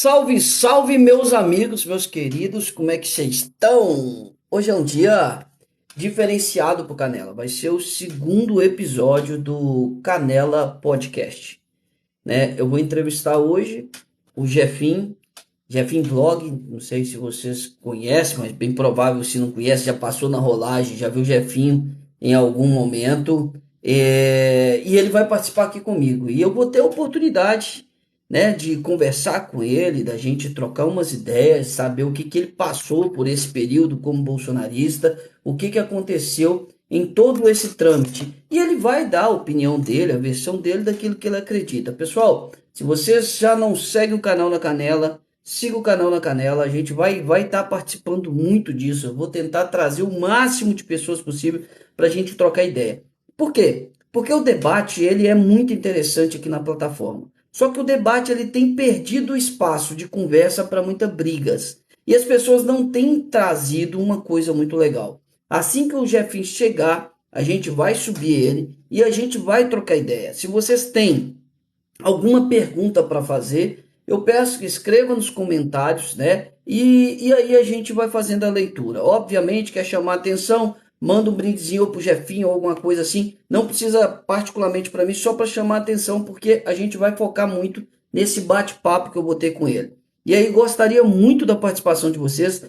Salve, salve, meus amigos, meus queridos, como é que vocês estão? Hoje é um dia diferenciado pro Canela. Vai ser o segundo episódio do Canela Podcast, né? Eu vou entrevistar hoje o Jefinho Vlog. Não sei se vocês conhecem, mas bem provável, se não conhece, já passou na rolagem, já viu o Jefinho em algum momento. E ele vai participar aqui comigo. E eu vou ter a oportunidade, né, de conversar com ele, da gente trocar umas ideias, saber o que que ele passou por esse período como bolsonarista, o que que aconteceu em todo esse trâmite. E ele vai dar a opinião dele, a versão dele daquilo que ele acredita. Pessoal, se vocês já não seguem o canal na Canela, siga o canal na Canela, a gente vai estar participando muito disso. Eu vou tentar trazer o máximo de pessoas possível para a gente trocar ideia. Por quê? Porque o debate ele é muito interessante aqui na plataforma. Só que o debate ele tem perdido espaço de conversa para muitas brigas. E as pessoas não têm trazido uma coisa muito legal. Assim que o Jefinho chegar, a gente vai subir ele e a gente vai trocar ideia. Se vocês têm alguma pergunta para fazer, eu peço que escreva nos comentários, né? E aí a gente vai fazendo a leitura. Obviamente, quer chamar atenção, manda um brindezinho pro Jefinho ou alguma coisa assim. Não precisa particularmente para mim, só para chamar atenção, porque a gente vai focar muito nesse bate-papo que eu vou ter com ele. E aí gostaria muito da participação de vocês.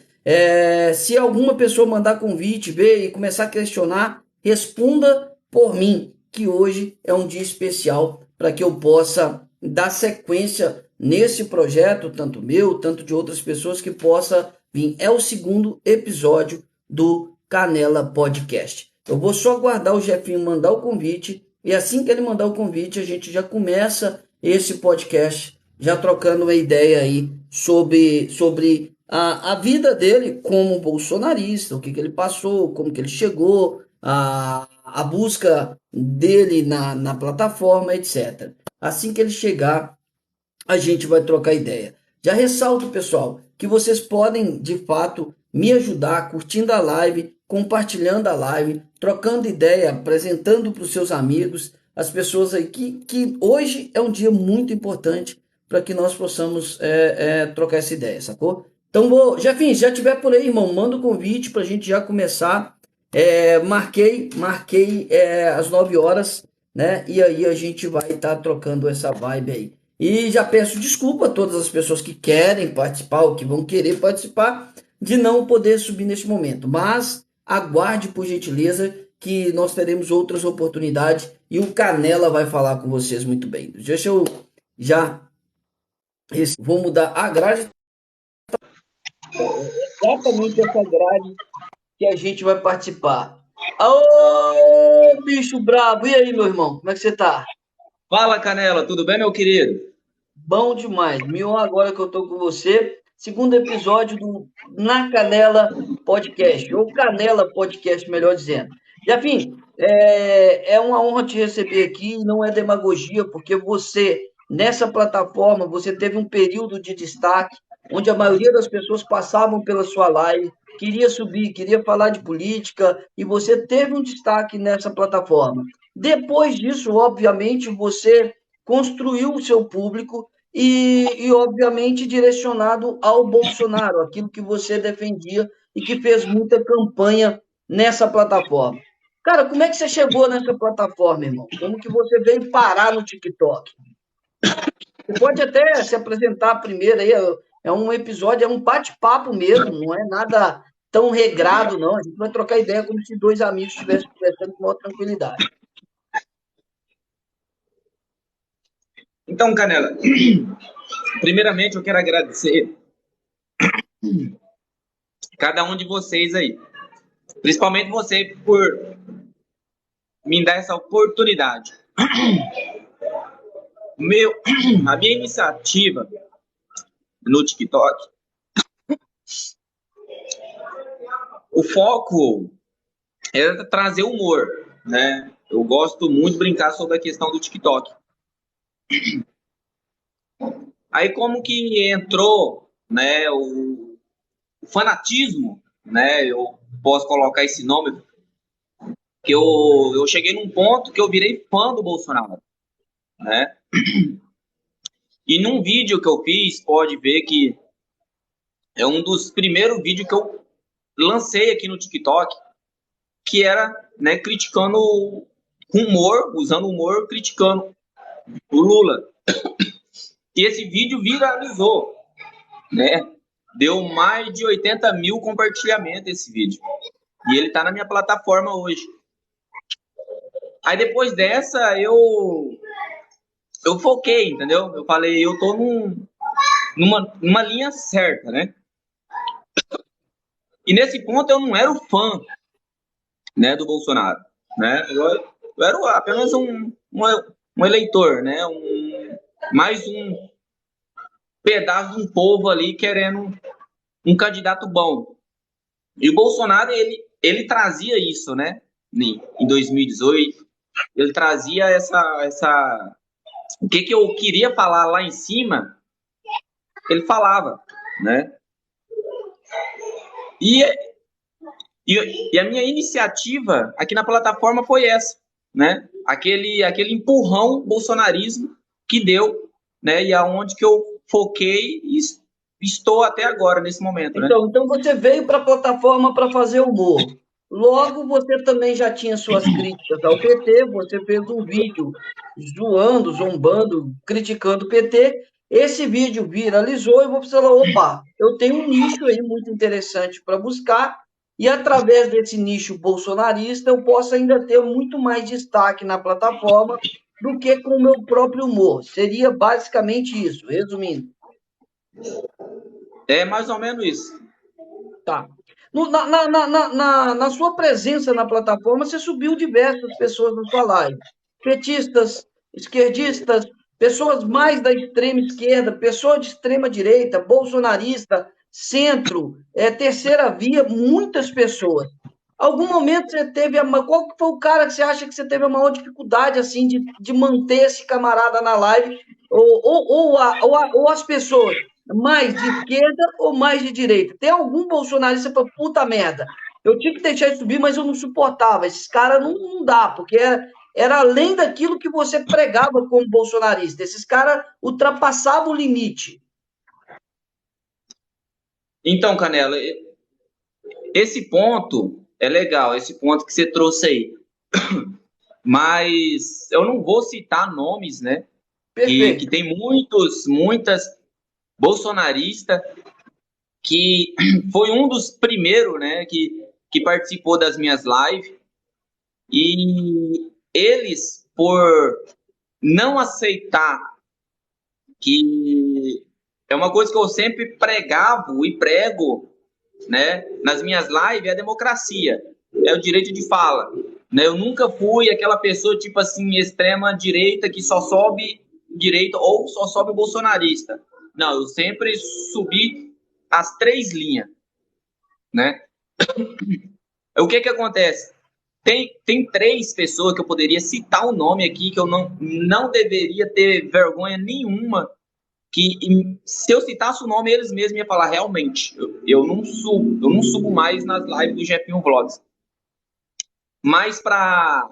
Se alguma pessoa mandar convite, ver e começar a questionar, responda por mim, que hoje é um dia especial para que eu possa dar sequência nesse projeto, tanto meu, tanto de outras pessoas que possa vir. É o segundo episódio do Canela Podcast. Eu vou só aguardar o Jefinho mandar o convite e assim que ele mandar o convite, a gente já começa esse podcast, já trocando uma ideia aí sobre a vida dele como bolsonarista, o que ele passou, como que ele chegou, a busca dele na plataforma, etc. Assim que ele chegar, a gente vai trocar ideia. Já ressalto, pessoal, que vocês podem, de fato, me ajudar curtindo a live, compartilhando a live, trocando ideia, apresentando para os seus amigos, as pessoas aí que hoje é um dia muito importante para que nós possamos trocar essa ideia, sacou? Então, Jefinho, se já tiver por aí, irmão, manda o convite para a gente já começar. Marquei às 9 horas, né? E aí a gente vai estar trocando essa vibe aí. E já peço desculpa a todas as pessoas que querem participar ou que vão querer participar de não poder subir neste momento. Mas aguarde, por gentileza, que nós teremos outras oportunidades e o Canela vai falar com vocês muito bem. Deixa eu já. Vou mudar a grade, exatamente essa grade que a gente vai participar. Ô, bicho brabo! E aí, meu irmão, como é que você tá? Fala, Canela, tudo bem, meu querido? Bom demais. Me honra agora que eu tô com você. Segundo episódio do Na Canela Podcast, ou Canela Podcast, melhor dizendo. Jafim, é uma honra te receber aqui, não é demagogia, porque você, nessa plataforma, você teve um período de destaque, onde a maioria das pessoas passavam pela sua live, queria subir, queria falar de política, e você teve um destaque nessa plataforma. Depois disso, obviamente, você construiu o seu público obviamente, direcionado ao Bolsonaro, aquilo que você defendia e que fez muita campanha nessa plataforma. Cara, como é que você chegou nessa plataforma, irmão? Como que você veio parar no TikTok? Você pode até se apresentar primeiro aí, é um episódio, é um bate-papo mesmo, não é nada tão regrado, não. A gente vai trocar ideia como se dois amigos estivessem conversando com maior tranquilidade. Então, Canela, primeiramente eu quero agradecer cada um de vocês aí, principalmente você por me dar essa oportunidade. Meu, a minha iniciativa no TikTok, o foco é trazer humor, né? Eu gosto muito de brincar sobre a questão do TikTok. Aí como que entrou, né, o fanatismo, né? Eu posso colocar esse nome, que eu cheguei num ponto que eu virei fã do Bolsonaro, né? E num vídeo que eu fiz, pode ver que é um dos primeiros vídeos que eu lancei aqui no TikTok, que era, né, criticando humor, usando humor, criticando o Lula. E esse vídeo viralizou, né? Deu mais de 80 mil compartilhamentos esse vídeo. E ele tá na minha plataforma hoje. Aí depois dessa, eu foquei, entendeu? Eu falei, eu tô numa linha certa, né? E nesse ponto eu não era o fã, né, do Bolsonaro, né? Eu era apenas um eleitor, né? Mais um pedaço de um povo ali querendo um candidato bom. E o Bolsonaro, ele trazia isso, né? Em 2018, ele trazia essa... O que eu queria falar lá em cima, ele falava, né? E, e a minha iniciativa aqui na plataforma foi essa, né? Aquele empurrão bolsonarismo que deu, né? E aonde que eu foquei e estou até agora, nesse momento, né? Então você veio para a plataforma para fazer humor. Logo, você também já tinha suas críticas ao PT, você fez um vídeo zoando, zombando, criticando o PT. Esse vídeo viralizou e você falou: opa, eu tenho um nicho aí muito interessante para buscar, e através desse nicho bolsonarista eu posso ainda ter muito mais destaque na plataforma do que com o meu próprio humor. Seria basicamente isso, resumindo. É mais ou menos isso. Tá. Na sua presença na plataforma, você subiu diversas pessoas na sua live. Petistas, esquerdistas, pessoas mais da extrema esquerda, pessoas de extrema direita, bolsonarista, centro, terceira via, muitas pessoas. Algum momento você teve qual que foi o cara que você acha que você teve a maior dificuldade assim de manter esse camarada na live ou as pessoas mais de esquerda ou mais de direita? Tem algum bolsonarista que fala, puta merda, eu tinha que deixar ele subir, mas eu não suportava. Esses caras não dá, porque era além daquilo que você pregava como bolsonarista. Esses caras ultrapassavam o limite. Então, Canela, esse ponto é legal, esse ponto que você trouxe aí. Mas eu não vou citar nomes, né? Que Perfeito. tem muitas bolsonaristas que foi um dos primeiros, né? Que participou das minhas lives. E eles, por não aceitar que é uma coisa que eu sempre pregava e prego, né, nas minhas lives, é a democracia, é o direito de fala, né? Eu nunca fui aquela pessoa tipo assim extrema direita que só sobe direita ou só sobe bolsonarista. Não, eu sempre subi as três linhas, né? O que acontece? Tem três pessoas que eu poderia citar o nome aqui que eu não deveria ter vergonha nenhuma, que se eu citasse o nome, eles mesmos iam falar, realmente, eu não subo mais nas lives do Jefinho Vlogs. Mas para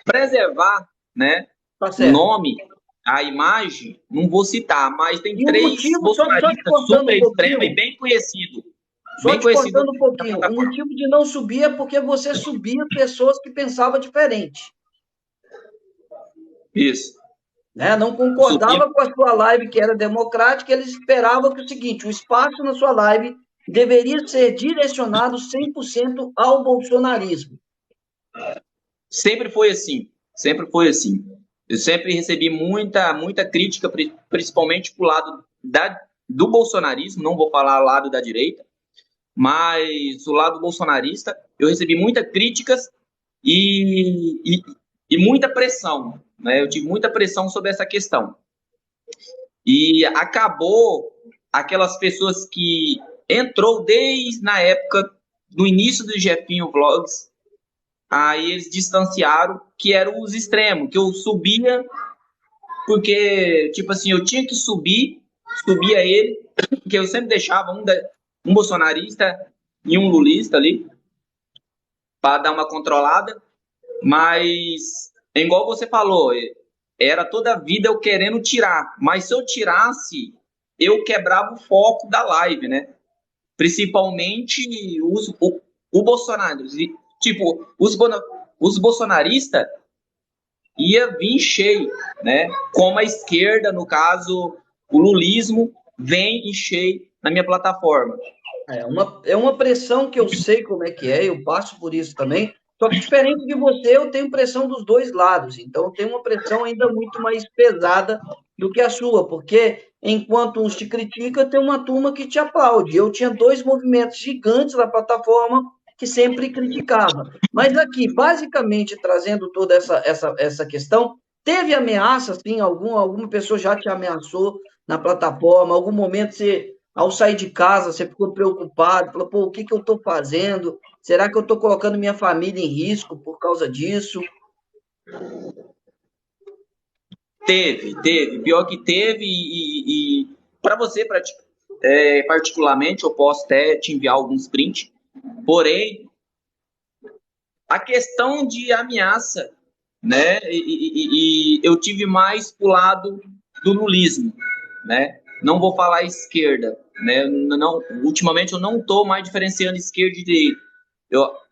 preservar, né, Tá o certo. nome, a imagem, não vou citar, mas tem E o três motivo, só te bolsonaristas cortando super um extremos e pouquinho, bem conhecidos. só Bem te conhecido cortando um na pouquinho, o plataforma. motivo de não subir é porque você subia pessoas que pensavam diferente, Isso. né? Não Subir. concordava com a sua live que era democrática, eles esperavam que o seguinte, o espaço na sua live deveria ser direcionado 100% ao bolsonarismo. Sempre foi assim. Sempre foi assim. Eu sempre recebi muita crítica, principalmente pro lado do bolsonarismo, não vou falar lado da direita, mas o lado bolsonarista, eu recebi muitas críticas e muita pressão, né? Eu tive muita pressão sobre essa questão. E acabou aquelas pessoas que entrou desde na época do início do Jefinho Vlogs, aí eles distanciaram, que eram os extremos, que eu subia porque, tipo assim, eu tinha que subia ele, porque eu sempre deixava um bolsonarista e um lulista ali, para dar uma controlada, mas, é igual você falou, era toda a vida eu querendo tirar. Mas se eu tirasse, eu quebrava o foco da live, né? Principalmente o Bolsonaro. Tipo, os bolsonaristas ia vir cheio, né? Como a esquerda, no caso, o lulismo, vem em cheio na minha plataforma. É uma pressão que eu sei como é que é, eu passo por isso também. Só que diferente de você, eu tenho pressão dos dois lados. Então, eu tenho uma pressão ainda muito mais pesada do que a sua, porque enquanto uns te criticam, tem uma turma que te aplaude. Eu tinha dois movimentos gigantes na plataforma que sempre criticava. Mas aqui, basicamente, trazendo toda essa questão, teve ameaça, sim, alguma pessoa já te ameaçou na plataforma, algum momento você ao sair de casa, você ficou preocupado, falou, pô, o que que eu estou fazendo? Será que eu estou colocando minha família em risco por causa disso? Teve. Pior que teve, e para você, particularmente, eu posso até te enviar alguns prints. Porém, a questão de ameaça, né? E eu tive mais pro lado do lulismo, né? Não vou falar esquerda, né? Não, ultimamente eu não tô mais diferenciando esquerda e direita.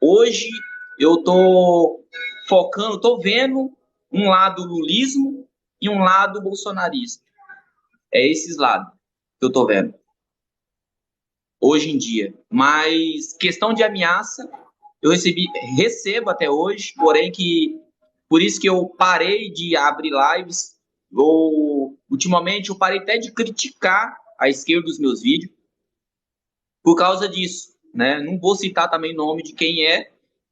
Hoje eu tô focando, tô vendo um lado lulismo e um lado bolsonarista. É esses lados que eu tô vendo hoje em dia. Mas questão de ameaça, eu recebo até hoje, porém que por isso que eu parei de abrir lives, ou ultimamente eu parei até de criticar a esquerda dos meus vídeos por causa disso, né? Não vou citar também o nome de quem é,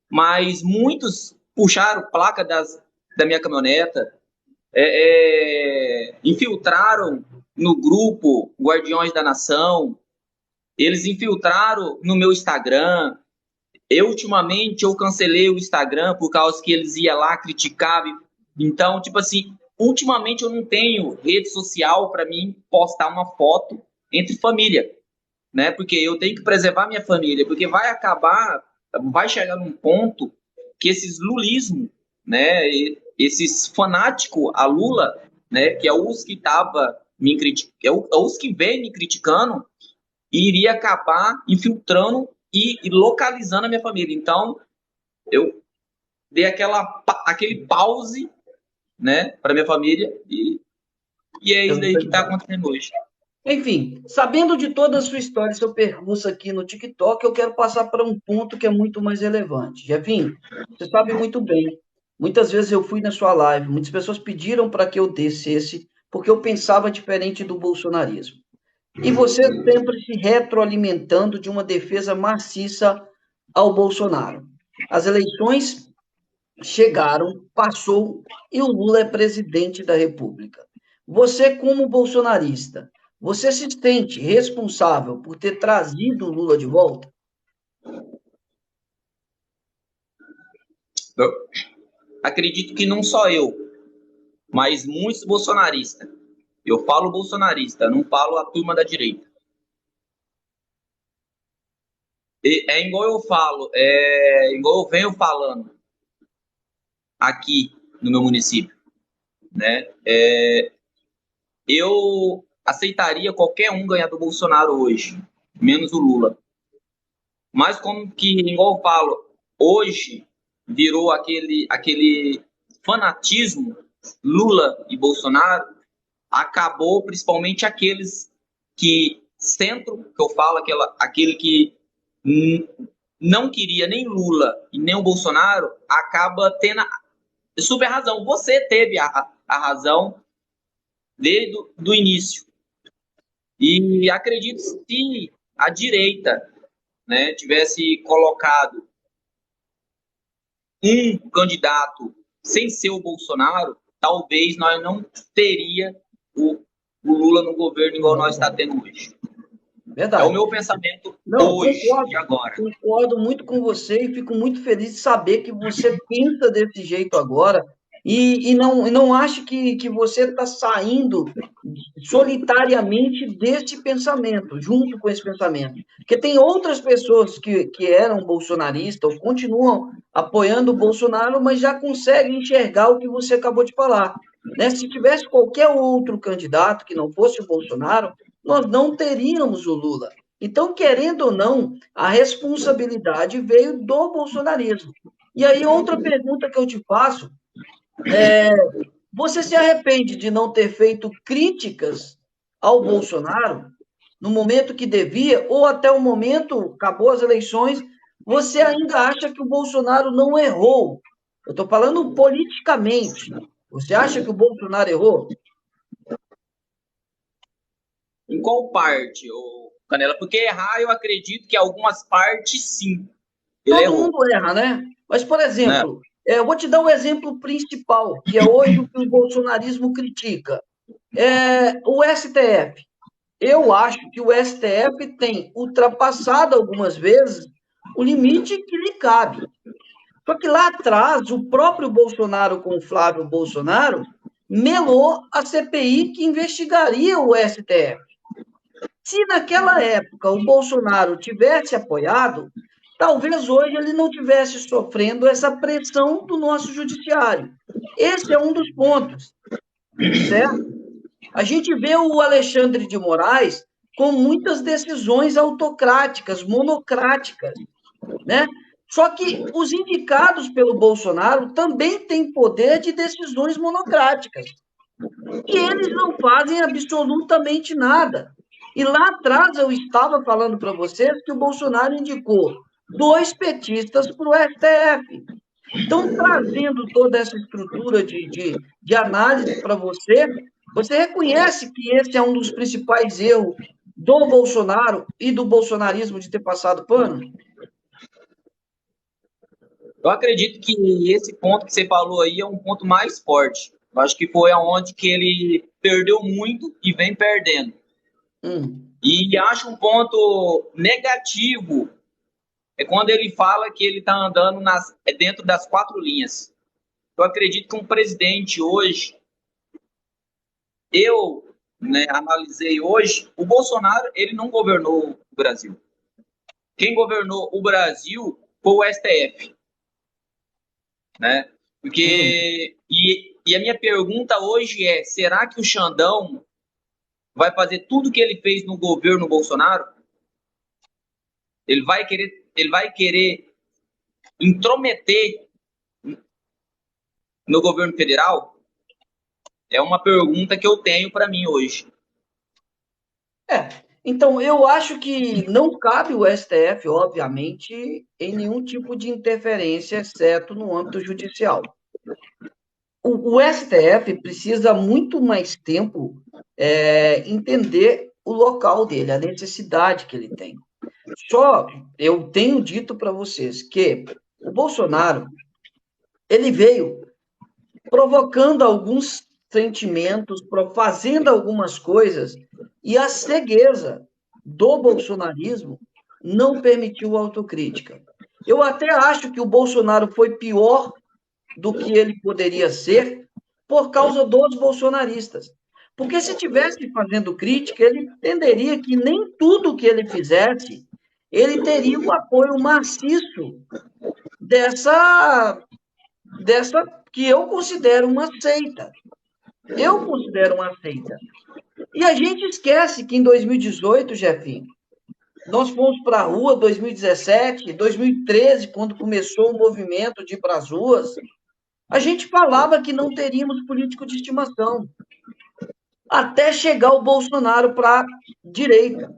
mas muitos puxaram placa da minha caminhoneta, infiltraram no grupo Guardiões da Nação, eles infiltraram no meu Instagram. Ultimamente, eu cancelei o Instagram por causa que eles iam lá, criticavam. Então, tipo assim, ultimamente eu não tenho rede social para mim postar uma foto entre família, né? Porque eu tenho que preservar minha família, porque vai chegar num ponto que esses lulismo, né? Esses fanáticos a Lula, né? Que é os que tava me criticando, é os que vem me criticando, e iria acabar infiltrando e localizando a minha família. Então, eu dei aquele pause, né, para minha família, e é isso daí que está acontecendo hoje. Enfim, sabendo de toda a sua história e seu percurso aqui no TikTok, eu quero passar para um ponto que é muito mais relevante. Jefinho, você sabe muito bem, muitas vezes eu fui na sua live, muitas pessoas pediram para que eu descesse, porque eu pensava diferente do bolsonarismo. E você sempre se retroalimentando de uma defesa maciça ao Bolsonaro. As eleições chegaram, passou e o Lula é presidente da República. Você, como bolsonarista, você se sente responsável por ter trazido o Lula de volta? Eu acredito que não só eu, mas muitos bolsonaristas. Eu falo bolsonarista, não falo a turma da direita. É igual eu falo, é igual eu venho falando aqui no meu município, né? Eu aceitaria qualquer um ganhar do Bolsonaro hoje, menos o Lula. Mas como que, igual eu falo, hoje virou aquele fanatismo Lula e Bolsonaro, acabou principalmente aqueles que centro, que eu falo, aquele que não queria nem Lula e nem o Bolsonaro, acaba tendo super razão. Você teve a razão desde do início. E acredito se a direita, né, tivesse colocado um candidato sem ser o Bolsonaro, talvez nós não teria o Lula no governo igual nós está tendo hoje. É o Verdade. meu pensamento Não, hoje concordo, e agora. concordo muito com você e fico muito feliz de saber que você pensa desse jeito agora e não acho que você está saindo solitariamente desse pensamento, junto com esse pensamento. Porque tem outras pessoas que eram bolsonaristas ou continuam apoiando o Bolsonaro, mas já conseguem enxergar o que você acabou de falar. né? Se tivesse qualquer outro candidato que não fosse o Bolsonaro, nós não teríamos o Lula. Então, querendo ou não, a responsabilidade veio do bolsonarismo. E aí, outra pergunta que eu te faço, você se arrepende de não ter feito críticas ao Bolsonaro no momento que devia, ou até o momento, acabou as eleições, você ainda acha que o Bolsonaro não errou? Eu estou falando politicamente. Você acha que o Bolsonaro errou? Em qual parte, ô Canela? Porque errar, eu acredito que algumas partes, sim, ele Todo errou, mundo erra, né? Mas, por né? exemplo, eu vou te dar um exemplo principal, que é hoje o que o bolsonarismo critica. O STF. Eu acho que o STF tem ultrapassado algumas vezes o limite que lhe cabe. Só que lá atrás, o próprio Bolsonaro com o Flávio Bolsonaro melou a CPI que investigaria o STF. Se naquela época o Bolsonaro tivesse apoiado, talvez hoje ele não tivesse sofrendo essa pressão do nosso judiciário. Esse é um dos pontos, certo? A gente vê o Alexandre de Moraes com muitas decisões autocráticas, monocráticas, né? Só que os indicados pelo Bolsonaro também têm poder de decisões monocráticas. E eles não fazem absolutamente nada. E lá atrás eu estava falando para vocês que o Bolsonaro indicou dois petistas para o STF. Então, trazendo toda essa estrutura de análise para você, você reconhece que esse é um dos principais erros do Bolsonaro e do bolsonarismo de ter passado pano? Eu acredito que esse ponto que você falou aí é um ponto mais forte. Eu acho que foi aonde que ele perdeu muito e vem perdendo. Hum. E acho um ponto negativo é quando ele fala que ele está andando dentro das quatro linhas. Eu acredito que um presidente hoje, eu, né, analisei hoje, o Bolsonaro ele não governou o Brasil. Quem governou o Brasil foi o STF, né? Hum. E a minha pergunta hoje é: será que o Xandão vai fazer tudo que ele fez no governo Bolsonaro? Ele vai querer intrometer no governo federal? É uma pergunta que eu tenho para mim hoje. É, então eu acho que não cabe o STF, obviamente, em nenhum tipo de interferência, exceto no âmbito judicial. O STF precisa muito mais tempo entender o local dele, a necessidade que ele tem. Só eu tenho dito para vocês que o Bolsonaro ele veio provocando alguns sentimentos, fazendo algumas coisas, e a cegueza do bolsonarismo não permitiu autocrítica. Eu até acho que o Bolsonaro foi pior do que ele poderia ser por causa dos bolsonaristas. Porque se tivesse fazendo crítica, ele entenderia que nem tudo que ele fizesse, ele teria o apoio maciço dessa que eu considero uma seita. Eu considero uma seita. E a gente esquece que em 2018, Jefinho, nós fomos para a rua 2017, 2013, quando começou o movimento de ir para as ruas, a gente falava que não teríamos político de estimação, até chegar o Bolsonaro para a direita.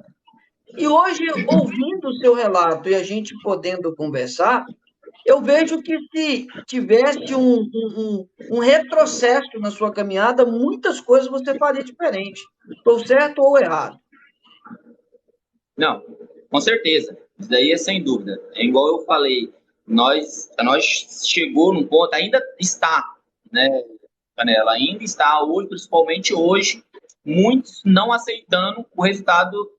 E hoje, ouvindo o seu relato e a gente podendo conversar, eu vejo que se tivesse um retrocesso na sua caminhada, muitas coisas você faria diferente. Estou certo ou errado? Não, com certeza. Isso daí é sem dúvida. É igual eu falei, nós chegou num ponto, ainda está, né, Canela? Ainda está hoje, principalmente hoje, muitos não aceitando o resultado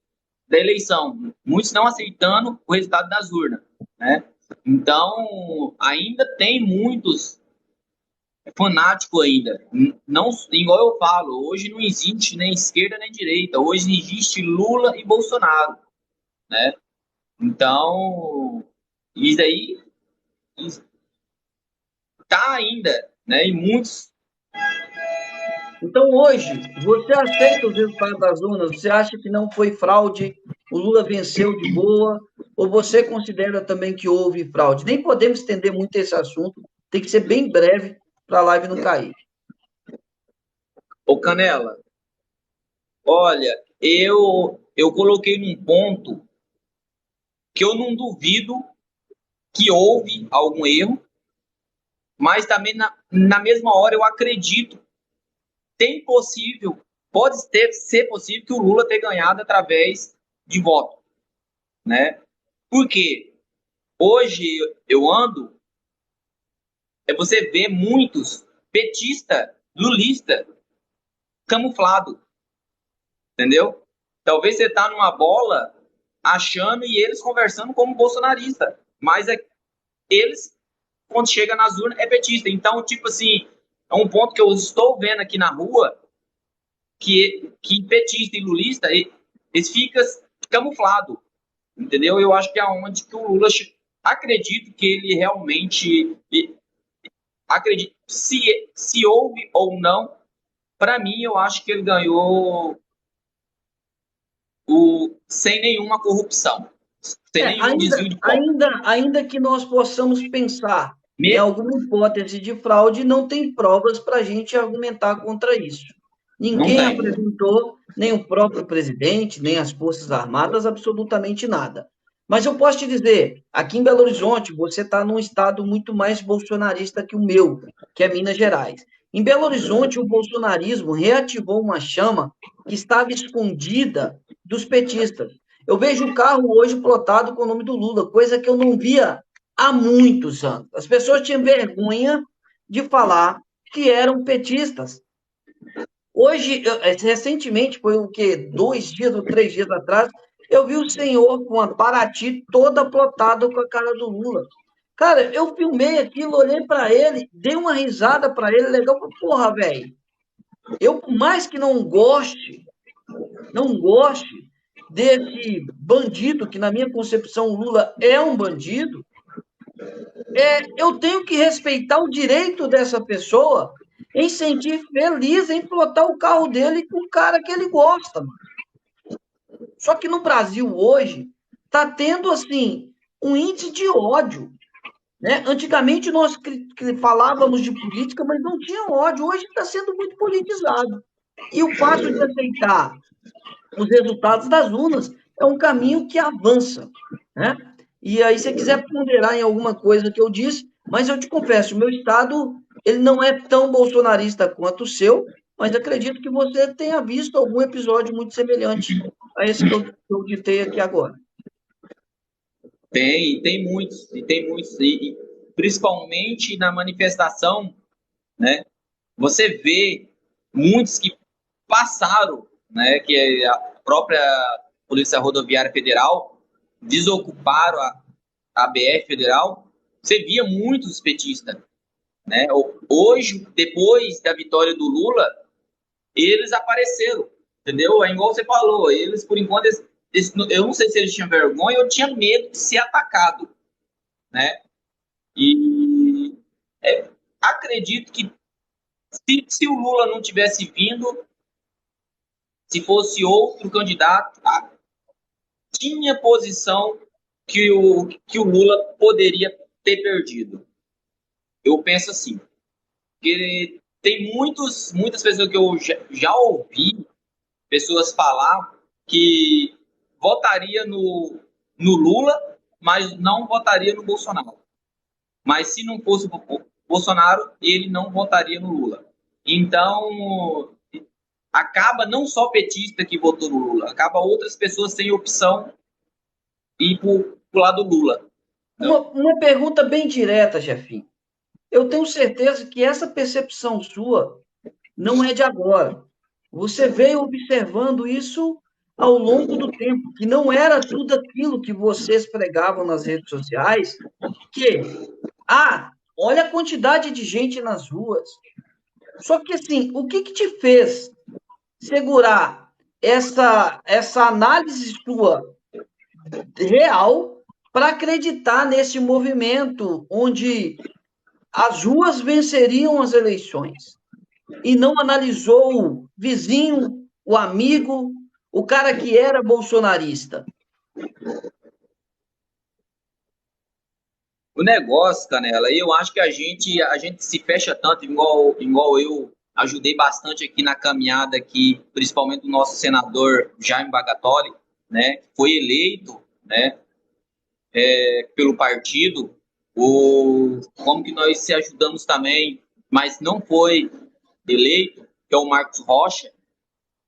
da eleição, muitos não aceitando o resultado das urnas, né? Então, ainda tem muitos fanáticos ainda. Não, igual eu falo, hoje não existe nem esquerda nem direita, hoje existe Lula e Bolsonaro, né? Então, isso aí está ainda, né? E muitos Então, hoje, você aceita os resultados das urnas? Você acha que não foi fraude? O Lula venceu de boa? Ou você considera também que houve fraude? Nem podemos estender muito esse assunto, tem que ser bem breve para a live não cair. Ô Canela, olha, eu coloquei num ponto que eu não duvido que houve algum erro, mas também na mesma hora eu acredito, tem possível, ser possível que o Lula tenha ganhado através de voto, né? Porque hoje eu ando, você vê muitos petista, lulista, camuflado, entendeu? Talvez você tá numa bola achando e eles conversando como bolsonarista, mas eles, quando chega nas urnas, é petista. Então, tipo assim, é um ponto que eu estou vendo aqui na rua, que petista e lulista, eles ficam camuflados, entendeu? Eu acho que é onde que o Lula, acredito que ele realmente, acredito, se houve ou não, para mim, eu acho que ele ganhou sem nenhuma corrupção, sem nenhum desvio de voto. Ainda que nós possamos pensar em Me- alguma hipótese de fraude, não tem provas para a gente argumentar contra isso. Não Ninguém tem. apresentou, nem o próprio presidente, nem as Forças Armadas, absolutamente nada. Mas eu posso te dizer, aqui em Belo Horizonte, você está num estado muito mais bolsonarista que o meu, que é Minas Gerais. Em Belo Horizonte, o bolsonarismo reativou uma chama que estava escondida dos petistas. Eu vejo o carro hoje plotado com o nome do Lula, coisa que eu não via há muitos anos. As pessoas tinham vergonha de falar que eram petistas. Hoje, recentemente, foi o quê? 2 dias ou 3 dias atrás, eu vi o senhor com a Paraty toda plotada com a cara do Lula. Cara, eu filmei aquilo, olhei para ele, dei uma risada para ele, legal, porra, velho. Eu, por mais que não goste desse bandido, que na minha concepção o Lula é um bandido, eu tenho que respeitar o direito dessa pessoa em sentir feliz em plotar o carro dele com o cara que ele gosta. Mano. Só que no Brasil hoje está tendo assim um índice de ódio. Né? Antigamente nós falávamos de política, mas não tinha ódio. Hoje está sendo muito politizado. E o fato de aceitar os resultados das urnas é um caminho que avança. Né? E aí, se você quiser ponderar em alguma coisa que eu disse, mas eu te confesso, o meu estado ele não é tão bolsonarista quanto o seu, mas acredito que você tenha visto algum episódio muito semelhante a esse que eu ditei aqui agora. Tem muitos, e principalmente na manifestação, né? Você vê muitos que passaram, né? Que é a própria Polícia Rodoviária Federal desocuparam a BR Federal. Você via muitos petistas, né? Hoje, depois da vitória do Lula, eles apareceram, entendeu? É igual você falou, eles, por enquanto, eu não sei se eles tinham vergonha ou tinham medo de ser atacado, né? E acredito que se o Lula não tivesse vindo, se fosse outro candidato, tinha posição que o Lula poderia ter perdido. Eu penso assim, que tem muitas pessoas que eu já ouvi, pessoas falar que votaria no Lula, mas não votaria no Bolsonaro. Mas se não fosse o Bolsonaro, ele não votaria no Lula. Então, acaba não só petista que votou no Lula, acaba outras pessoas sem opção e ir pro lado do Lula. Uma pergunta bem direta, chefinho. Eu tenho certeza que essa percepção sua não é de agora. Você veio observando isso ao longo do tempo, que não era tudo aquilo que vocês pregavam nas redes sociais, que, olha a quantidade de gente nas ruas. Só que, assim, o que te fez segurar essa análise sua real para acreditar nesse movimento onde as ruas venceriam as eleições? e não analisou o vizinho, o amigo, o cara que era bolsonarista? O negócio, Canela, eu acho que a gente se fecha tanto, igual eu ajudei bastante aqui na caminhada aqui, principalmente o nosso senador Jaime Bagatoli, né, que foi eleito, né, pelo partido, como que nós se ajudamos também, mas não foi eleito, que é o Marcos Rocha,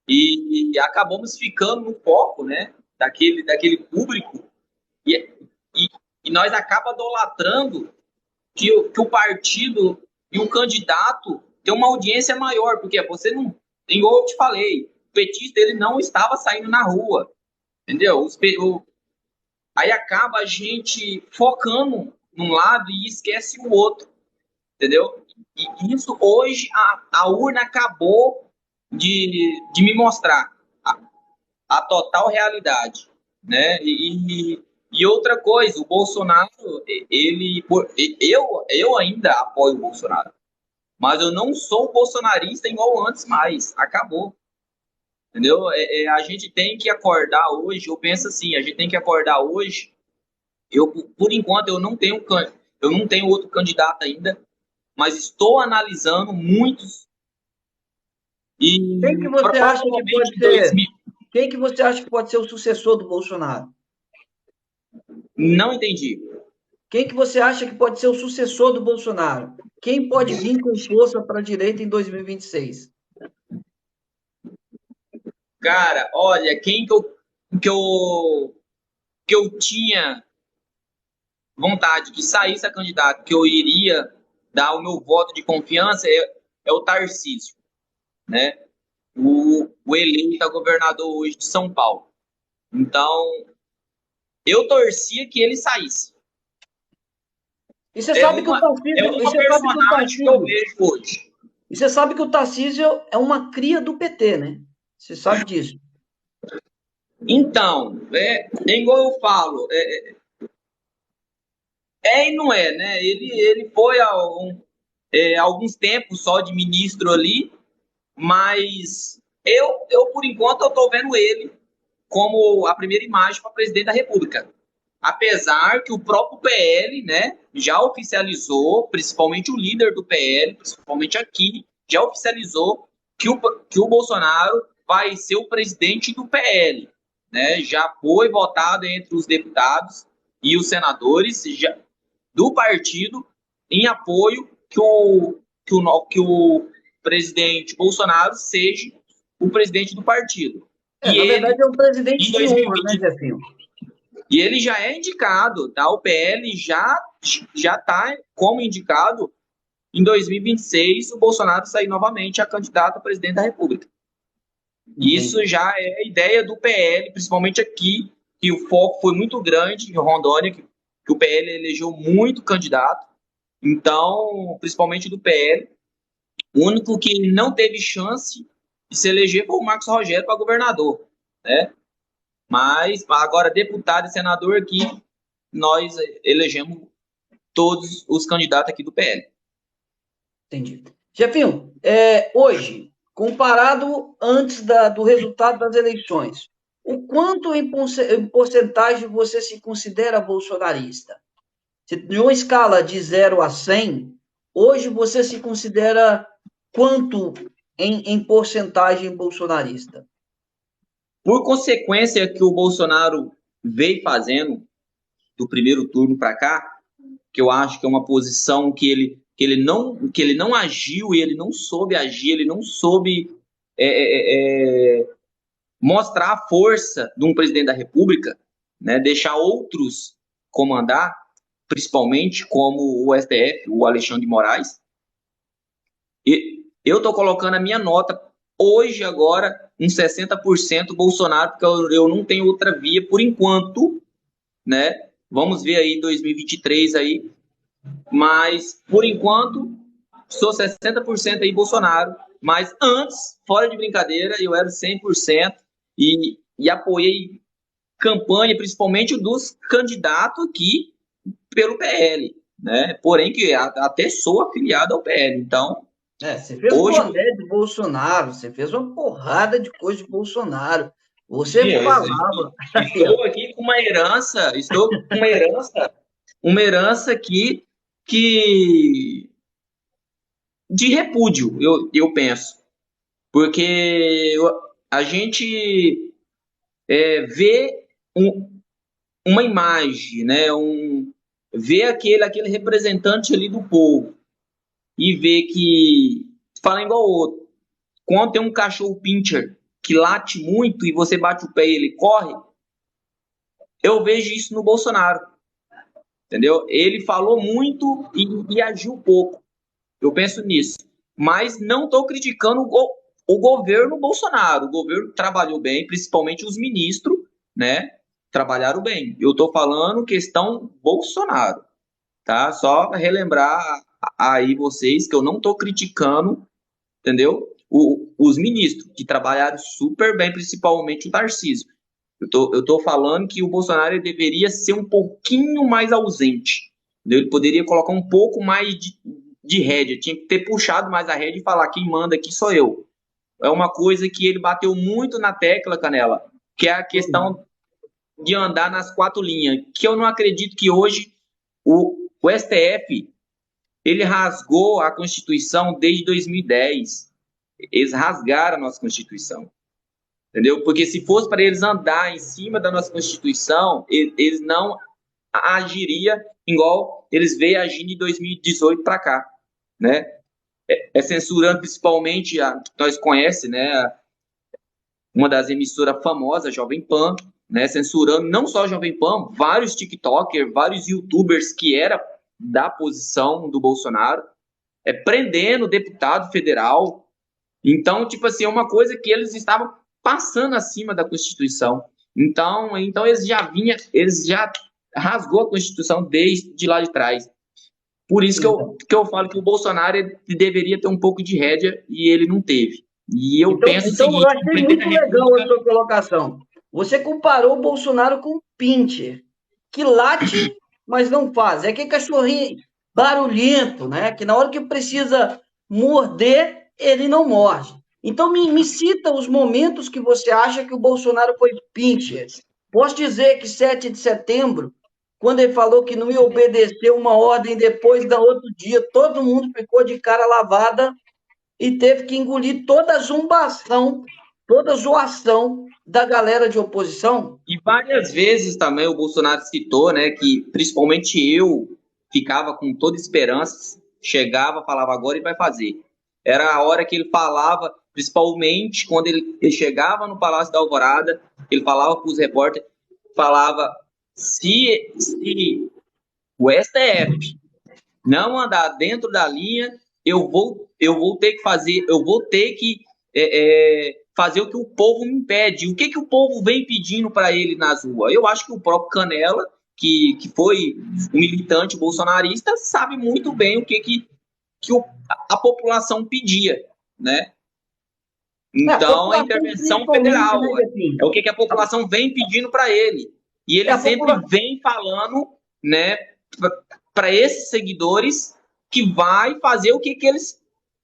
e acabamos ficando no foco, né, daquele público, e, e, e nós acaba idolatrando que o partido e um candidato tem uma audiência maior, porque você não. Igual eu te falei, o petista ele não estava saindo na rua, entendeu? Aí acaba a gente focando num lado e esquece o outro, entendeu? E isso hoje a urna acabou de me mostrar a total realidade, né? E outra coisa, o Bolsonaro, eu ainda apoio o Bolsonaro, mas eu não sou bolsonarista igual antes mais, acabou, entendeu? A gente tem que acordar hoje, eu penso assim, a gente tem que acordar hoje, por enquanto eu não tenho outro candidato ainda, mas estou analisando muitos Quem que e você acha que provavelmente pode em ser? 2000, Quem que você acha que pode ser o sucessor do Bolsonaro? não entendi. Quem que você acha que pode ser o sucessor do Bolsonaro? Quem pode vir com força para a direita em 2026? Cara, olha, que eu, que eu tinha vontade que saísse a candidato, que eu iria dar o meu voto de confiança, é o Tarcísio, né? O eleito a governador hoje de São Paulo. Então, eu torcia que ele saísse. E você É sabe que o uma, é Tarcísio, e uma você sabe que o personagem que eu Tarcísio, vejo hoje. e você sabe que o Tarcísio é uma cria do PT, né? Você sabe disso. Então, é igual eu falo, e não é, né? Ele foi alguns tempos só de ministro ali, mas por enquanto, eu tô vendo ele como a primeira imagem para presidente da República. Apesar que o próprio PL, né, já oficializou, principalmente o líder do PL, principalmente aqui, já oficializou que o Bolsonaro vai ser o presidente do PL. Né? Já foi votado entre os deputados e os senadores do partido em apoio que o presidente Bolsonaro seja o presidente do partido. É, E na verdade ele, é um presidente em de honra, né, 2020, Jefinho? e ele já é indicado, tá? O PL já está como indicado em 2026 o Bolsonaro sair novamente a candidato a presidente da República. Isso Entendi. já é a ideia do PL, principalmente aqui, que o foco foi muito grande em Rondônia, que o PL elegeu muito candidato. Então, principalmente do PL, o único que não teve chance de se eleger foi o Marcos Rogério para governador, né? Mas agora deputado e senador aqui, nós elegemos todos os candidatos aqui do PL. Entendi. Jefinho, hoje, comparado antes do resultado das eleições, o quanto em porcentagem você se considera bolsonarista? De uma escala de 0 a 100, hoje você se considera quanto em porcentagem bolsonarista? Por consequência que o Bolsonaro veio fazendo do primeiro turno para cá, que eu acho que é uma posição que ele não agiu e ele não soube agir, ele não soube é, é, é, mostrar a força de um presidente da República, né, deixar outros comandar, principalmente como o STF, o Alexandre de Moraes. E eu estou colocando a minha nota hoje, agora, uns 60% Bolsonaro, porque eu não tenho outra via por enquanto, né? Vamos ver aí 2023 aí, mas por enquanto sou 60% aí Bolsonaro, mas antes, fora de brincadeira, eu era 100% e apoiei campanha, principalmente dos candidatos aqui pelo PL, né? Porém que até sou afiliado ao PL, então Você fez Hoje, boné de Bolsonaro, você fez uma porrada de coisa de Bolsonaro. Você eu falava. Aí, ó. estou aqui com uma herança, estou com uma herança aqui que de repúdio, eu penso. Porque a gente vê uma imagem, né? Vê aquele representante ali do povo e vê que fala igual o outro. Quando tem um cachorro pincher que late muito e você bate o pé e ele corre, eu vejo isso no Bolsonaro, entendeu? Ele falou muito e agiu pouco. Eu penso nisso. Mas não estou criticando o governo Bolsonaro. O governo trabalhou bem, principalmente os ministros, né? Trabalharam bem. Eu estou falando questão Bolsonaro, tá? Só relembrar aí vocês que eu não estou criticando, entendeu? Os ministros que trabalharam super bem, principalmente o Tarcísio. Eu tô falando que o Bolsonaro ele deveria ser um pouquinho mais ausente. Entendeu? Ele poderia colocar um pouco mais de rédea. Tinha que ter puxado mais a rédea e falar: quem manda aqui sou eu. É uma coisa que ele bateu muito na tecla, Canela, que é a questão de andar nas quatro linhas. Que eu não acredito que hoje o STF ele rasgou a Constituição desde 2010. Eles rasgaram a nossa Constituição. Entendeu? Porque se fosse para eles andar em cima da nossa Constituição, eles não agiriam igual eles veio agindo de 2018 para cá, né? Censurando principalmente, nós conhecemos, né, uma das emissoras famosas, Jovem Pan, né, censurando não só Jovem Pan, vários TikTokers, vários YouTubers que era da posição do Bolsonaro, prendendo deputado federal. Então, tipo assim, é uma coisa que eles estavam passando acima da Constituição. Então eles já rasgou a Constituição desde lá de trás. Por isso Então, que eu falo que o Bolsonaro ele deveria ter um pouco de rédea e ele não teve. E eu penso o então, eu seguinte: o achei presidente da muito legal a República. sua colocação. Você comparou o Bolsonaro com o Pinter, que late, mas não faz. É aquele cachorrinho barulhento, né? Que na hora que precisa morder, ele não morde. Então, me cita os momentos que você acha que o Bolsonaro foi Pinter. Posso dizer que 7 de setembro, quando ele falou que não ia obedecer uma ordem depois da outro dia, todo mundo ficou de cara lavada e teve que engolir toda a zombação, toda a zoação da galera de oposição. E várias vezes também o Bolsonaro citou, né, que principalmente eu ficava com toda esperança, chegava, falava agora e vai fazer. Era a hora que ele falava, principalmente quando ele chegava no Palácio da Alvorada, ele falava para os repórteres, falava se o STF não andar dentro da linha, eu vou ter que fazer, eu vou ter que fazer o que o povo me impede. O que o povo vem pedindo para ele nas ruas? Eu acho que o próprio Canela, que foi um militante bolsonarista, sabe muito bem o que a população pedia, né? A Então, a população, intervenção principalmente, federal né, é Jefinho? o que a população vem pedindo para ele. E ele A sempre população. vem falando, né, para esses seguidores que vai fazer o que eles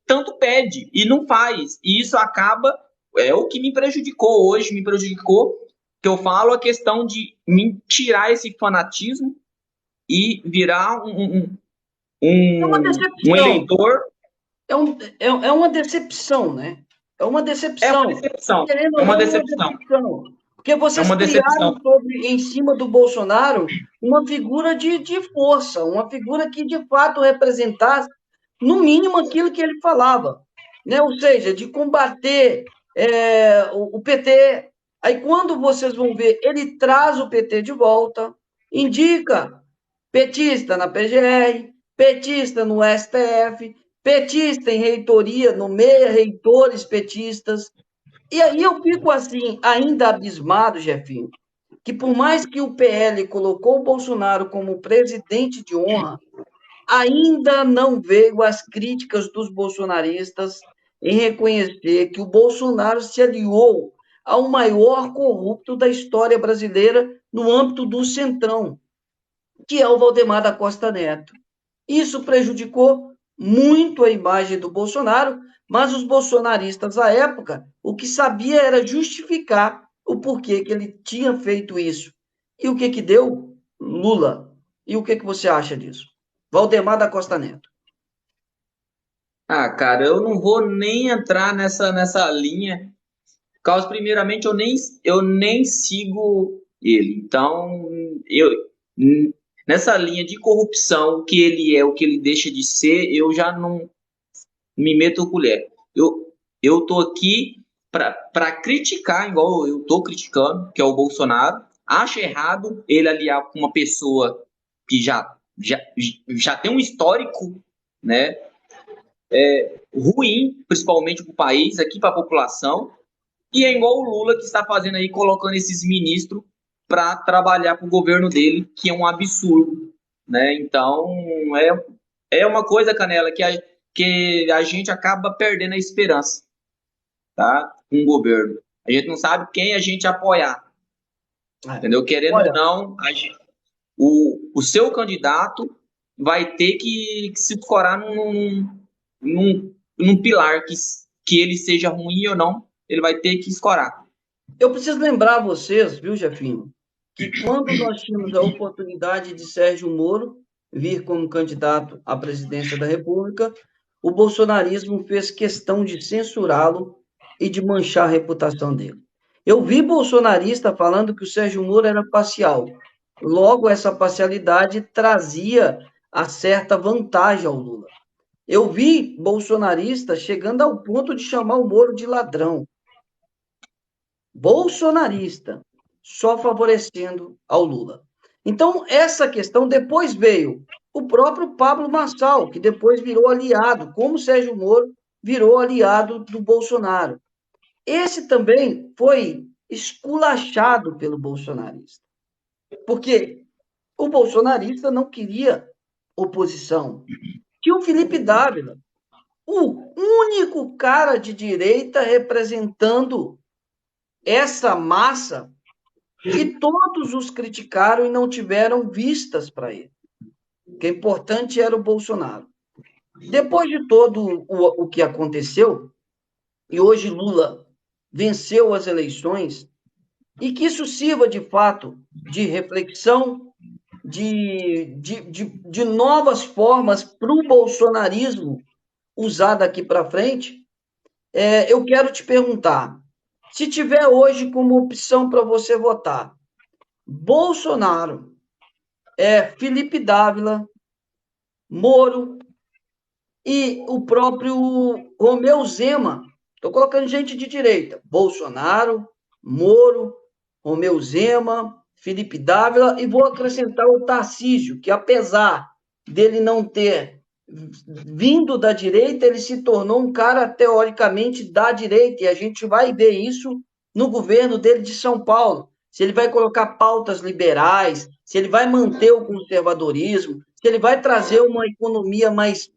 tanto pedem e não faz. E isso acaba, é o que me prejudicou hoje, me prejudicou, que eu falo a questão de me tirar esse fanatismo e virar É uma um decepção. eleitor. É uma decepção, né? É uma É uma decepção. decepção, Querendo é ou uma não, é uma decepção, decepção. Porque é vocês uma criaram decepção. em cima do Bolsonaro uma figura de força, uma figura que de fato representasse, no mínimo, aquilo que ele falava. Né? Ou seja, de combater o PT. Aí, quando vocês vão ver, ele traz o PT de volta, indica petista na PGR, petista no STF, petista em reitoria, nomeia reitores petistas. E aí eu fico assim, ainda abismado, Jefinho, que por mais que o PL colocou o Bolsonaro como presidente de honra, ainda não veio as críticas dos bolsonaristas em reconhecer que o Bolsonaro se aliou ao maior corrupto da história brasileira no âmbito do Centrão, que é o Valdemar da Costa Neto. Isso prejudicou? muito a imagem do Bolsonaro, mas os bolsonaristas à época, o que sabia era justificar o porquê que ele tinha feito isso. E o que que deu? Lula. E o que que você acha disso? Valdemar da Costa Neto. Ah, cara, eu não vou nem entrar nessa linha, causa primeiramente eu nem sigo ele. Então, eu nessa linha de corrupção, o que ele é, o que ele deixa de ser, eu já não me meto o colher. Eu tô aqui para criticar, igual eu tô criticando, que é o Bolsonaro. Acho errado ele aliar com uma pessoa que já tem um histórico, né, ruim, principalmente para o país, aqui para a população. E é igual o Lula que está fazendo aí, colocando esses ministros para trabalhar para o governo dele, que é um absurdo, né? Então, é uma coisa, Canela, que a gente acaba perdendo a esperança, tá? Com o governo. A gente não sabe quem a gente apoiar, É. entendeu? Querendo ou Olha, não, o seu candidato vai ter que se escorar num pilar que ele seja ruim ou não, ele vai ter que escorar. eu preciso lembrar vocês, viu, Jefinho, que quando nós tínhamos a oportunidade de Sérgio Moro vir como candidato à presidência da República, o bolsonarismo fez questão de censurá-lo e de manchar a reputação dele. Eu vi bolsonarista falando que o Sérgio Moro era parcial. Logo, essa parcialidade trazia a certa vantagem ao Lula. Eu vi bolsonarista chegando ao ponto de chamar o Moro de ladrão. Bolsonarista, só favorecendo ao Lula. Então, essa questão depois veio o próprio Pablo Marçal, que depois virou aliado, como Sérgio Moro virou aliado do Bolsonaro. Esse também foi esculachado pelo bolsonarista, porque o bolsonarista não queria oposição. Tinha o Felipe Dávila, o único cara de direita representando essa massa que todos os criticaram e não tiveram vistas para ele. O que é importante era o Bolsonaro. Depois de todo o que aconteceu, e hoje Lula venceu as eleições, e que isso sirva de fato de reflexão, de novas formas para o bolsonarismo usar daqui para frente, eu quero te perguntar: se tiver hoje como opção para você votar, Bolsonaro, Felipe Dávila, Moro e o próprio Romeu Zema. Estou colocando gente de direita. Bolsonaro, Moro, Romeu Zema, Felipe Dávila e vou acrescentar o Tarcísio, que apesar dele não ter vindo da direita, ele se tornou um cara teoricamente da direita e a gente vai ver isso no governo dele de São Paulo. Se ele vai colocar pautas liberais, se ele vai manter o conservadorismo, se ele vai trazer uma economia mais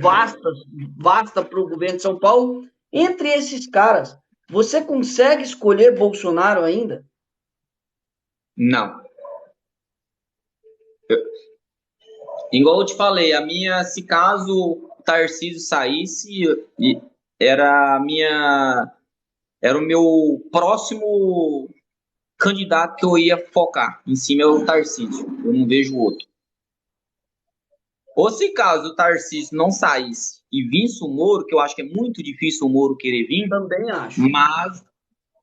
vasta, vasta para o governo de São Paulo. Entre esses caras, você consegue escolher Bolsonaro ainda? Não. Igual eu te falei, se caso o Tarcísio saísse, era a minha, era o meu próximo candidato que eu ia focar. Em cima é o Tarcísio. Eu não vejo outro. Ou se caso o Tarcísio não saísse e vinsse o Moro, que eu acho que é muito difícil o Moro querer vir, Também acho. mas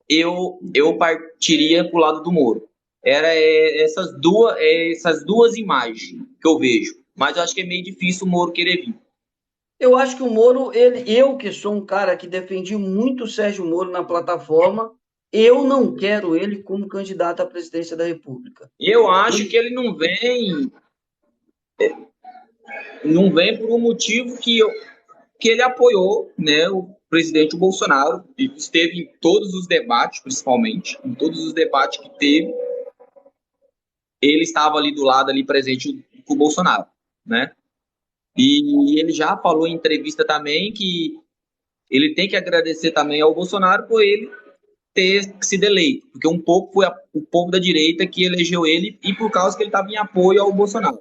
eu partiria pro lado do Moro. Era essas duas imagens que eu vejo. Mas eu acho que é meio difícil o Moro querer vir. Eu acho que o Moro, eu que sou um cara que defendi muito o Sérgio Moro na plataforma, eu não quero ele como candidato à presidência da República. Eu acho que ele não vem por um motivo que ele apoiou, né, o presidente Bolsonaro, e esteve em todos os debates, principalmente, em todos os debates que teve, ele estava ali do lado, ali presente com o Bolsonaro, né? E ele já falou em entrevista também que ele tem que agradecer também ao Bolsonaro por ele ter sido eleito, porque um pouco foi o povo da direita que elegeu ele e por causa que ele estava em apoio ao Bolsonaro.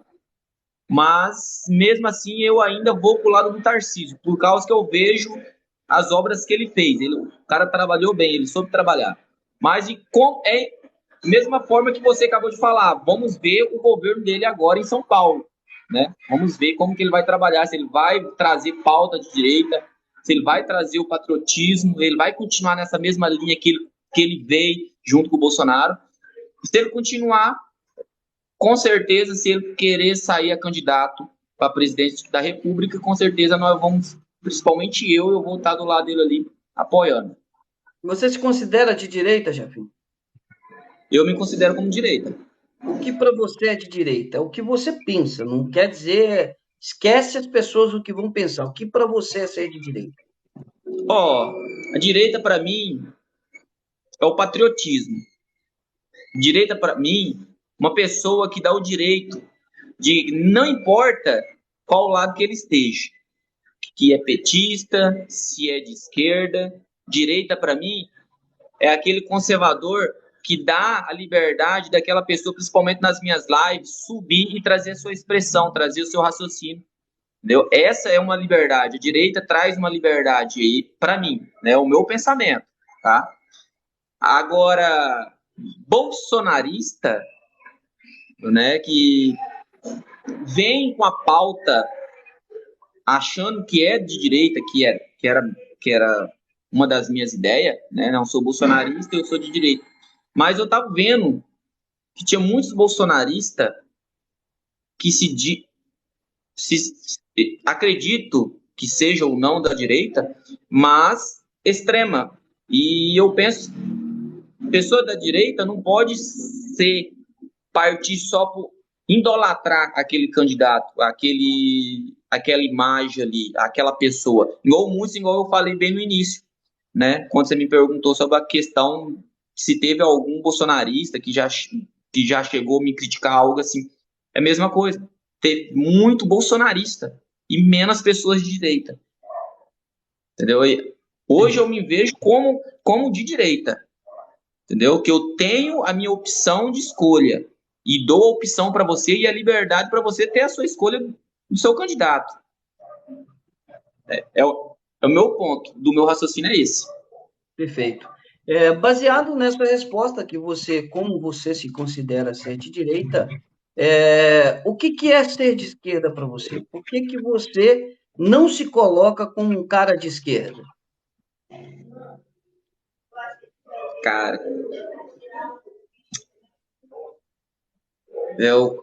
mas mesmo assim eu ainda vou pro lado do Tarcísio, por causa que eu vejo as obras que ele fez. O cara trabalhou bem, ele soube trabalhar. Mas é a mesma forma que você acabou de falar, vamos ver o governo dele agora em São Paulo, né? Vamos ver como que ele vai trabalhar, se ele vai trazer pauta de direita, se ele vai trazer o patriotismo, ele vai continuar nessa mesma linha que ele veio junto com o Bolsonaro. Se ele continuar, com certeza, se ele querer sair a candidato para presidente da República, com certeza nós vamos, principalmente eu vou estar do lado dele ali, apoiando. Você se considera de direita, Jefinho? Eu me considero como direita. O que para você é de direita? É o que você pensa, não quer dizer. Esquece as pessoas o que vão pensar. O que para você é ser de direita? Ó, a direita para mim é o patriotismo. Direita para mim, uma pessoa que dá o direito de, não importa qual lado que ele esteja, que é petista, se é de esquerda, direita para mim é aquele conservador que dá a liberdade daquela pessoa, principalmente nas minhas lives, subir e trazer a sua expressão, trazer o seu raciocínio. Entendeu? Essa é uma liberdade. A direita traz uma liberdade aí para mim, né? O meu pensamento, tá? Agora, bolsonarista, né, que vem com a pauta achando que é de direita, que era uma das minhas ideias, né? Não sou bolsonarista, eu sou de direita. Mas eu tava vendo que tinha muitos bolsonaristas que acredito que seja ou não da direita, mas extrema. E eu penso, pessoa da direita não pode partir só por idolatrar aquele candidato, aquela imagem ali, aquela pessoa. Igual eu falei bem no início, né? Quando você me perguntou sobre a questão se teve algum bolsonarista que já chegou a me criticar algo assim. É a mesma coisa. Teve muito bolsonarista e menos pessoas de direita. Entendeu? Hoje eu me vejo como de direita. Entendeu? Que eu tenho a minha opção de escolha e dou a opção para você e a liberdade para você ter a sua escolha do seu candidato. É o meu ponto, do meu raciocínio é esse. Perfeito. Baseado nessa resposta que você, como você se considera ser de direita, o que é ser de esquerda para você? Por que você não se coloca como um cara de esquerda? Cara,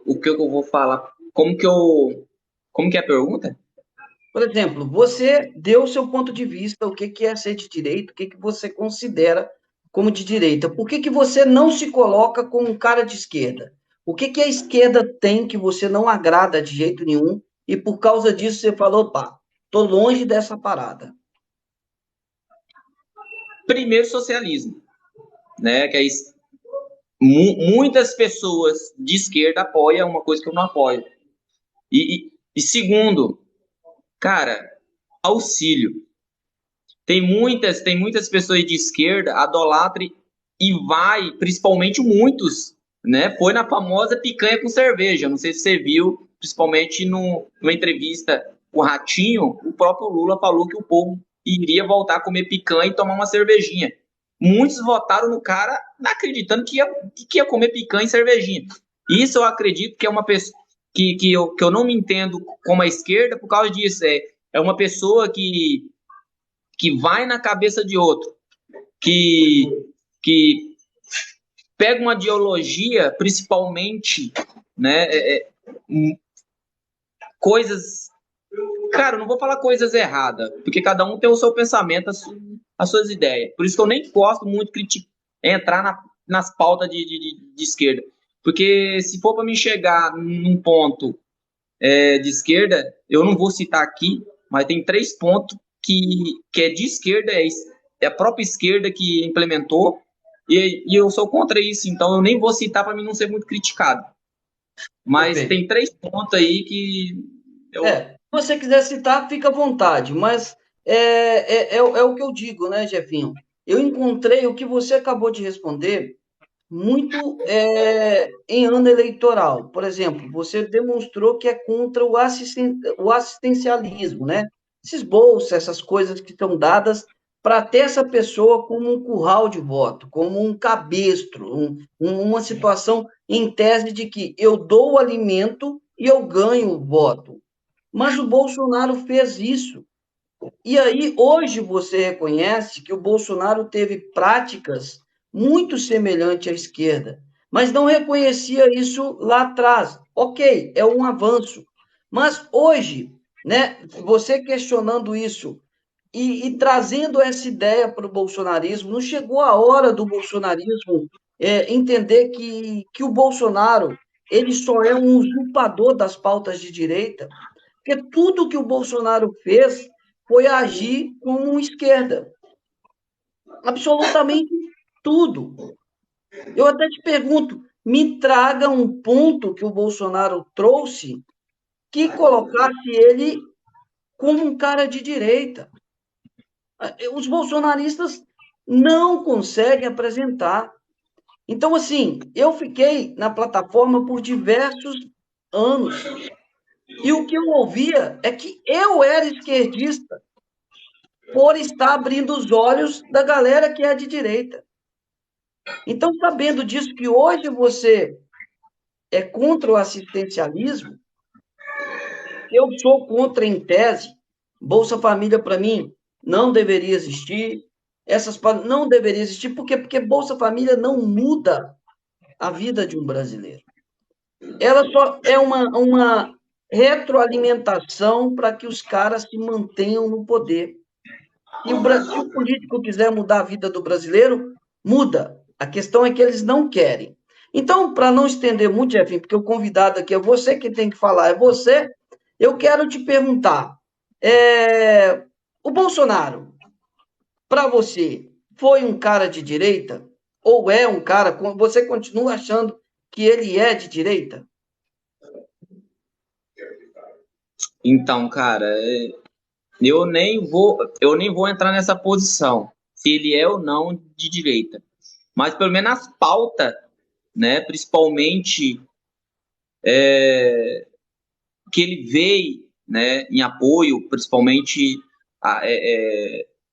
o que eu vou falar? Como que é a pergunta? Por exemplo, você deu o seu ponto de vista, o que é ser de direita, o que você considera como de direita. Por que você não se coloca como um cara de esquerda? O que a esquerda tem que você não agrada de jeito nenhum e por causa disso você falou, pá, tô longe dessa parada. Primeiro, socialismo, né? Que é isso. Muitas pessoas de esquerda apoiam uma coisa que eu não apoio. E segundo, cara, auxílio. Tem muitas pessoas de esquerda, adolatre, e vai, principalmente muitos, né? Foi na famosa picanha com cerveja. Não sei se você viu, principalmente numa entrevista com o Ratinho, o próprio Lula falou que o povo iria voltar a comer picanha e tomar uma cervejinha. Muitos votaram no cara acreditando que ia comer picanha e cervejinha. Isso eu acredito que é uma pessoa que eu não me entendo como a esquerda por causa disso. É uma pessoa que vai na cabeça de outro, que pega uma ideologia, principalmente, né, coisas. Cara, eu não vou falar coisas erradas, porque cada um tem o seu pensamento, as suas ideias. Por isso que eu nem gosto muito de entrar nas pautas de esquerda. Porque se for para me chegar num ponto de esquerda, eu não vou citar aqui, mas tem 3 pontos que é de esquerda, é a própria esquerda que implementou, e eu sou contra isso, então eu nem vou citar para mim não ser muito criticado. Mas Perfeito. tem 3 pontos aí que Se você quiser citar, fica à vontade, mas é o que eu digo, né, Jefinho? Eu encontrei o que você acabou de responder, muito em ano eleitoral. Por exemplo, você demonstrou que é contra o assistencialismo, né? Esses bolsas, essas coisas que estão dadas para ter essa pessoa como um curral de voto, como um cabestro, uma situação em tese de que eu dou o alimento e eu ganho o voto. Mas o Bolsonaro fez isso. E aí, hoje você reconhece que o Bolsonaro teve práticas muito semelhantes à esquerda, mas não reconhecia isso lá atrás. Ok, é um avanço. Mas hoje, né, você questionando isso e trazendo essa ideia para o bolsonarismo, não chegou a hora do bolsonarismo entender que o Bolsonaro ele só é um usurpador das pautas de direita? Porque tudo que o Bolsonaro fez foi agir como esquerda. Absolutamente tudo. Eu até te pergunto, me traga um ponto que o Bolsonaro trouxe que colocasse ele como um cara de direita. Os bolsonaristas não conseguem apresentar. Então, assim, eu fiquei na plataforma por diversos anos. E o que eu ouvia é que eu era esquerdista por estar abrindo os olhos da galera que é de direita. Então, sabendo disso, que hoje você é contra o assistencialismo, eu sou contra em tese. Bolsa Família, para mim, não deveria existir. Não deveria existir, por quê? Porque Bolsa Família não muda a vida de um brasileiro. Ela só é uma retroalimentação para que os caras se mantenham no poder. Se o político quiser mudar a vida do brasileiro, muda. A questão é que eles não querem. Então, para não estender muito, Jefinho, porque o convidado aqui é você que tem que falar, é você, eu quero te perguntar: o Bolsonaro, para você, foi um cara de direita? Ou é um cara, você continua achando que ele é de direita? Então, cara, eu nem vou entrar nessa posição, se ele é ou não de direita. Mas pelo menos as pautas, né, principalmente que ele veio, né, em apoio, principalmente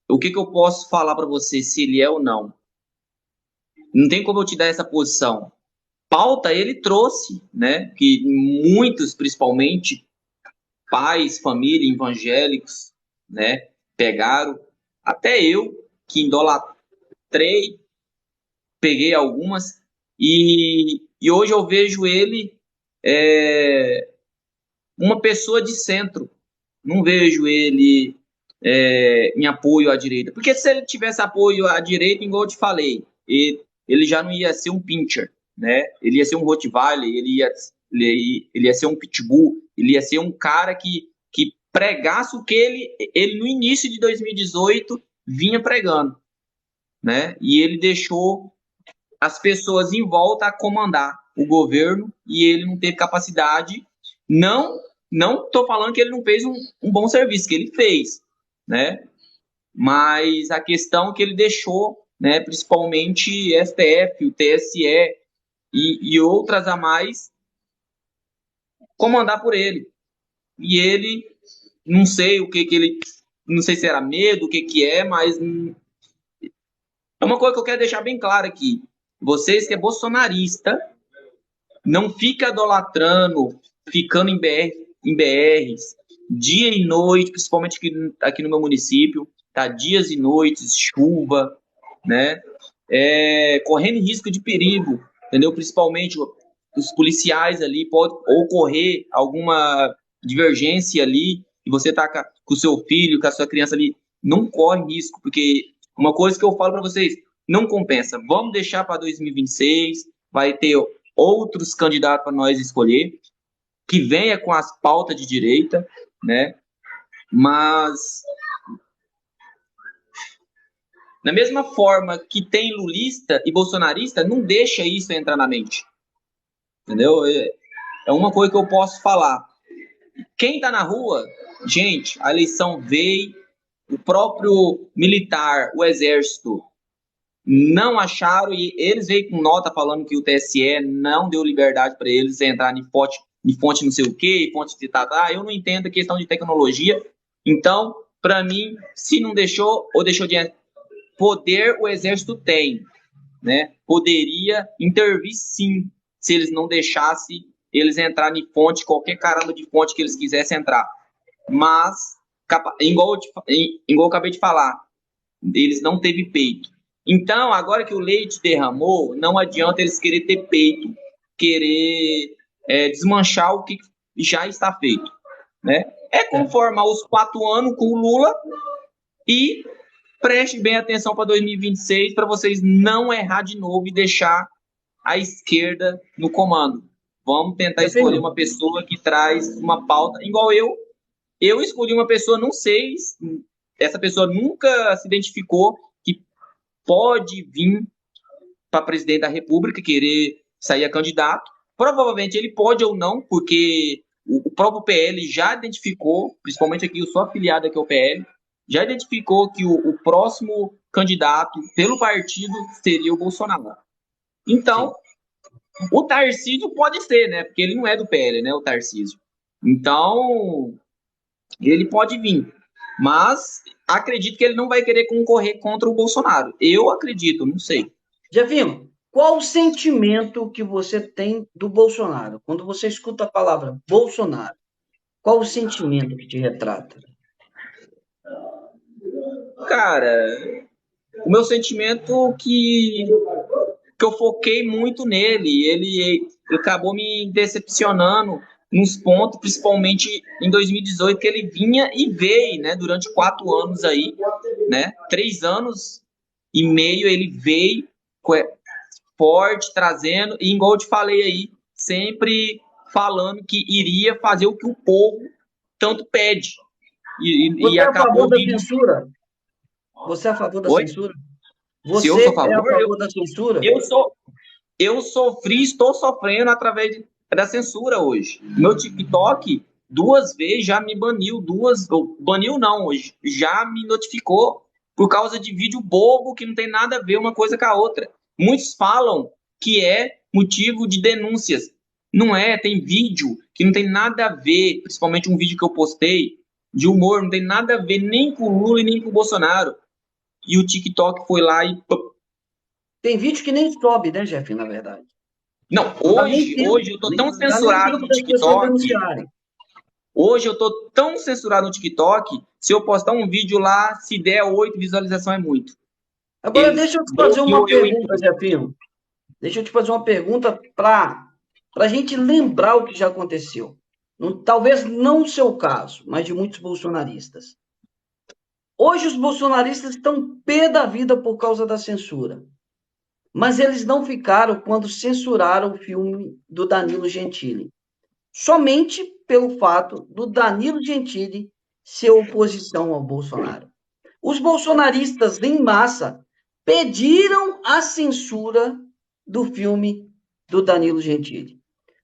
o que eu posso falar para você se ele é ou não. Não tem como eu te dar essa posição. Pauta ele trouxe, né, que muitos, principalmente pais, família, evangélicos, né, pegaram. Até eu, que idolatrei, peguei algumas, e hoje eu vejo ele uma pessoa de centro. Não vejo ele em apoio à direita. Porque se ele tivesse apoio à direita, igual eu te falei, ele já não ia ser um pincher, né? Ele ia ser um Rottweiler, ele ia ser um Pitbull, ele ia ser um cara que pregasse o que ele no início de 2018 vinha pregando, né? E ele deixou as pessoas em volta a comandar o governo e ele não teve capacidade. Não estou falando que ele não fez um bom serviço, que ele fez, né? Mas a questão que ele deixou, né, principalmente STF, o TSE e outras a mais, comandar por ele. E ele, não sei o que ele, não sei se era medo, o que é, mas é uma coisa que eu quero deixar bem claro aqui. Vocês que é bolsonarista, não fica idolatrando, ficando em BRs, dia e noite, principalmente aqui no meu município, tá? Dias e noites, chuva, né? Correndo risco de perigo, entendeu? Principalmente os policiais ali, pode ocorrer alguma divergência ali, e você tá com o seu filho, com a sua criança ali, não corre risco, porque uma coisa que eu falo para vocês, não compensa. Vamos deixar para 2026, vai ter outros candidatos para nós escolher, que venha com as pautas de direita, né? Mas da mesma forma que tem lulista e bolsonarista, não deixa isso entrar na mente, entendeu? É uma coisa que eu posso falar. Quem tá na rua, gente, a eleição veio, o próprio militar, o exército, não acharam, e eles veio com nota falando que o TSE não deu liberdade para eles entrar em fonte não sei o quê, fonte de tatá. Eu não entendo a questão de tecnologia. Então, para mim, se não deixou ou deixou de poder, o exército tem, né? Poderia intervir sim, se eles não deixassem eles entrarem em fonte, qualquer caramba de fonte que eles quisessem entrar. Mas, igual eu acabei de falar, eles não teve peito. Então, agora que o leite derramou, não adianta eles querer ter peito, querer desmanchar o que já está feito, né? É conformar os 4 anos com o Lula e preste bem atenção para 2026 para vocês não errar de novo e deixar a esquerda no comando. Vamos tentar escolher uma pessoa que traz uma pauta, igual eu. Eu escolhi uma pessoa, não sei, essa pessoa nunca se identificou que pode vir para presidente da República, querer sair a candidato. Provavelmente ele pode ou não, porque o próprio PL já identificou, principalmente aqui, eu sou afiliado aqui ao PL, já identificou que o próximo candidato pelo partido seria o Bolsonaro. Então, o Tarcísio pode ser, né? Porque ele não é do PL, né? O Tarcísio. Então, ele pode vir. Mas acredito que ele não vai querer concorrer contra o Bolsonaro. Eu acredito, não sei. Jefinho, qual o sentimento que você tem do Bolsonaro? Quando você escuta a palavra Bolsonaro, qual o sentimento que te retrata? Cara, o meu sentimento que eu foquei muito nele, ele acabou me decepcionando nos pontos, principalmente em 2018, que ele vinha e veio, né, durante 4 anos aí, né, 3 anos e meio ele veio forte, trazendo, e igual eu te falei aí, sempre falando que iria fazer o que o povo tanto pede. Você E é a favor acabou da vindo. censura? Você é a favor da Oi? censura? Se eu Você sou a é a favor, favor da censura? eu sofri, estou sofrendo através da censura hoje. Meu TikTok 2 vezes já me baniu, baniu não, hoje já me notificou por causa de vídeo bobo que não tem nada a ver uma coisa com a outra. Muitos falam que é motivo de denúncias. Não é, tem vídeo que não tem nada a ver, principalmente um vídeo que eu postei de humor, não tem nada a ver nem com o Lula e nem com o Bolsonaro. E o TikTok foi lá e Tem vídeo que nem sobe, né, Jefinho, na verdade. não, Não dá nem tempo, hoje eu tô tão nem dá nem censurado tempo no das pessoas TikTok. denunciarem. Hoje eu tô tão censurado no TikTok. Se eu postar um vídeo lá, se der 8 visualizações é muito. Agora, Eles deixa eu te fazer uma bloqueou eu em pergunta, tudo. Jefinho. Deixa eu te fazer uma pergunta para a gente lembrar o que já aconteceu. Talvez não o seu caso, mas de muitos bolsonaristas. Hoje os bolsonaristas estão pé da vida por causa da censura. Mas eles não ficaram quando censuraram o filme do Danilo Gentili. Somente pelo fato do Danilo Gentili ser oposição ao Bolsonaro. Os bolsonaristas, em massa, pediram a censura do filme do Danilo Gentili.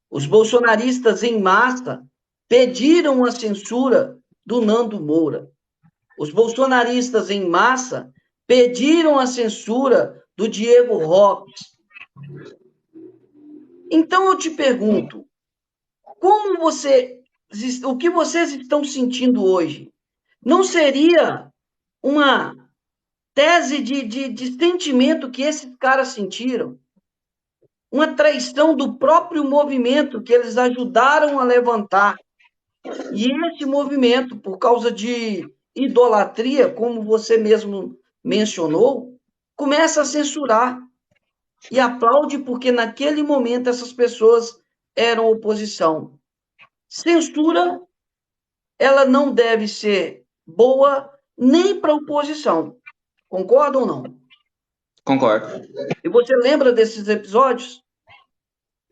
Os bolsonaristas, em massa, pediram a censura do Nando Moura. Os bolsonaristas, em massa, pediram a censura do Diego Lopes. Então eu te pergunto, o que vocês estão sentindo hoje? Não seria uma tese de sentimento que esses caras sentiram? Uma traição do próprio movimento que eles ajudaram a levantar. E esse movimento, por causa de idolatria, como você mesmo mencionou, começa a censurar e aplaude porque naquele momento essas pessoas eram oposição. Censura, ela não deve ser boa nem para a oposição. Concorda ou não? Concordo. E você lembra desses episódios?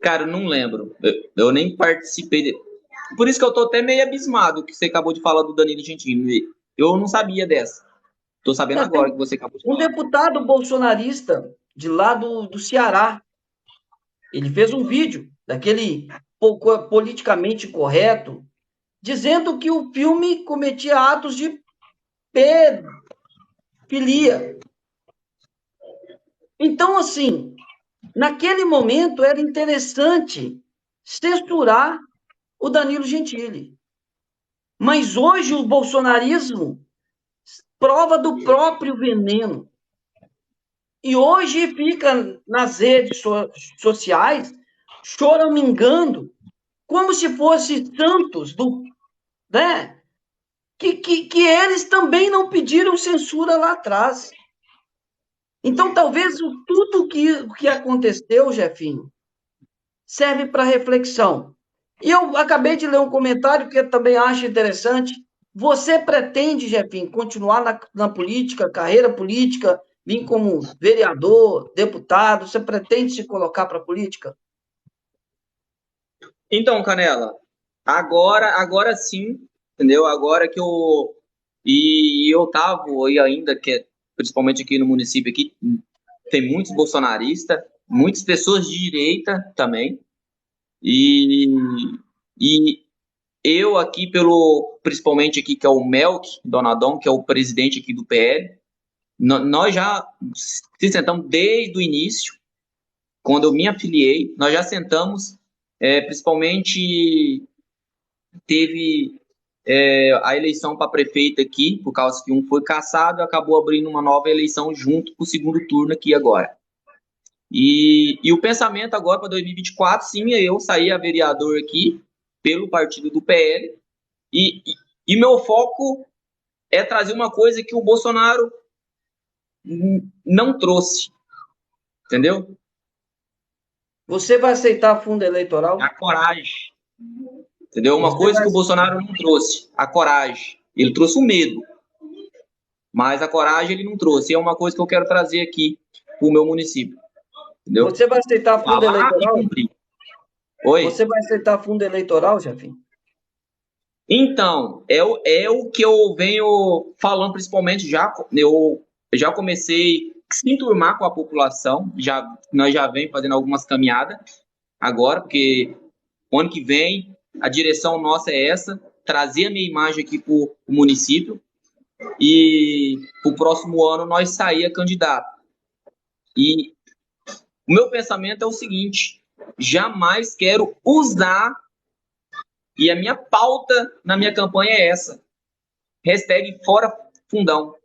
Cara, eu não lembro. Eu nem participei. Por isso que eu tô até meio abismado que você acabou de falar do Danilo Gentili. Eu não sabia dessa. Tô sabendo Tem agora que você acabou de um falar. deputado bolsonarista de lá do Ceará. Ele fez um vídeo daquele pouco politicamente correto, dizendo que o filme cometia atos de pedofilia. Então, assim, naquele momento era interessante censurar o Danilo Gentili. Mas hoje o bolsonarismo prova do próprio veneno. E hoje fica nas redes sociais choramingando como se fosse santos né? Que eles também não pediram censura lá atrás. Então, talvez tudo que aconteceu, Jefinho, serve para reflexão. E eu acabei de ler um comentário que eu também acho interessante. Você pretende, Jefinho, continuar na política, carreira política, vir como vereador, deputado? Você pretende se colocar para a política? Então, Canela, agora sim, entendeu? Agora que eu tava e ainda que principalmente aqui no município aqui tem muitos bolsonaristas, muitas pessoas de direita também. E e eu aqui principalmente aqui que é o Melk Donadon, que é o presidente aqui do PL, nós já se sentamos desde o início, quando eu me afiliei, nós já sentamos, principalmente teve a eleição para prefeito aqui, por causa que um foi cassado e acabou abrindo uma nova eleição junto com o segundo turno aqui agora. E o pensamento agora para 2024, sim, é eu sair a vereador aqui pelo partido do PL e meu foco é trazer uma coisa que o Bolsonaro não trouxe, entendeu? Você vai aceitar fundo eleitoral? A coragem, entendeu? Uma Você coisa vai, que o Bolsonaro não trouxe, a coragem. Ele trouxe o medo, mas a coragem ele não trouxe. E é uma coisa que eu quero trazer aqui para o meu município, entendeu? você vai aceitar fundo Falar e eleitoral? cumprir. Oi? Você vai aceitar fundo eleitoral, Jefinho? Então, é o que eu venho falando, principalmente eu já comecei a se enturmar com a população, nós já vem fazendo algumas caminhadas agora, porque o ano que vem a direção nossa é essa, trazer a minha imagem aqui para o município e para o próximo ano nós sair a candidato. E o meu pensamento é o seguinte, jamais quero usar, e a minha pauta na minha campanha é essa, hashtag fora fundão.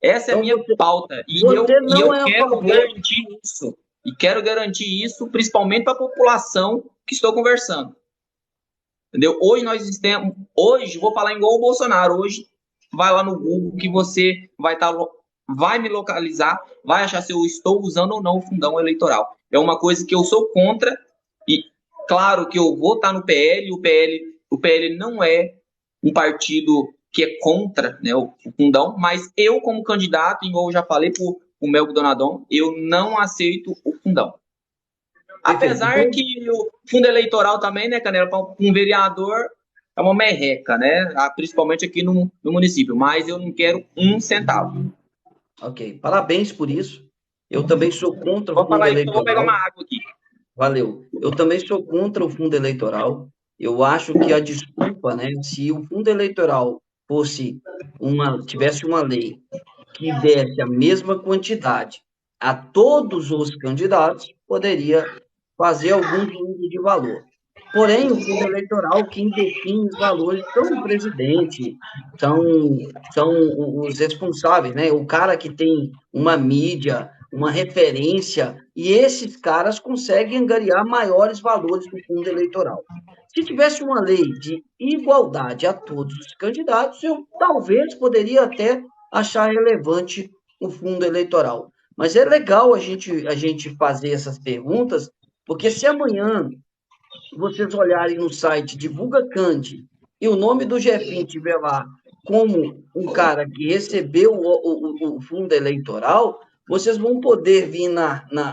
Essa é a Então, minha pauta. E você eu, e não eu é a quero favor. garantir isso. E quero garantir isso principalmente para a população que estou conversando. Entendeu? Hoje, vou falar igual o Bolsonaro. Hoje, vai lá no Google que você vai me localizar, vai achar se eu estou usando ou não o fundão eleitoral. É uma coisa que eu sou contra. E claro que eu vou estar no PL. O PL não é um partido que é contra, né, o fundão, mas eu, como candidato, igual eu já falei para o Melco Donadon, eu não aceito o fundão. Perfeito. Apesar que o fundo eleitoral também, né, Canela, para um vereador é uma merreca, né? Principalmente aqui no município, mas eu não quero um centavo. Ok, parabéns por isso. Eu também sou contra o Vou fundo falar isso, eu vou pegar uma eleitoral. água aqui. Valeu. Eu também sou contra o fundo eleitoral. Eu acho que a desculpa, né, se o fundo eleitoral tivesse uma lei que desse a mesma quantidade a todos os candidatos, poderia fazer algum juízo de valor. Porém, o fundo eleitoral, quem define os valores são o presidente, são, são os responsáveis, né? O cara que tem uma mídia, uma referência, e esses caras conseguem angariar maiores valores do fundo eleitoral. Se tivesse uma lei de igualdade a todos os candidatos, eu talvez poderia até achar relevante o fundo eleitoral. Mas é legal a gente fazer essas perguntas, porque se amanhã vocês olharem no site Divulga Cande e o nome do Jefinho estiver lá como um cara que recebeu o fundo eleitoral, vocês vão poder vir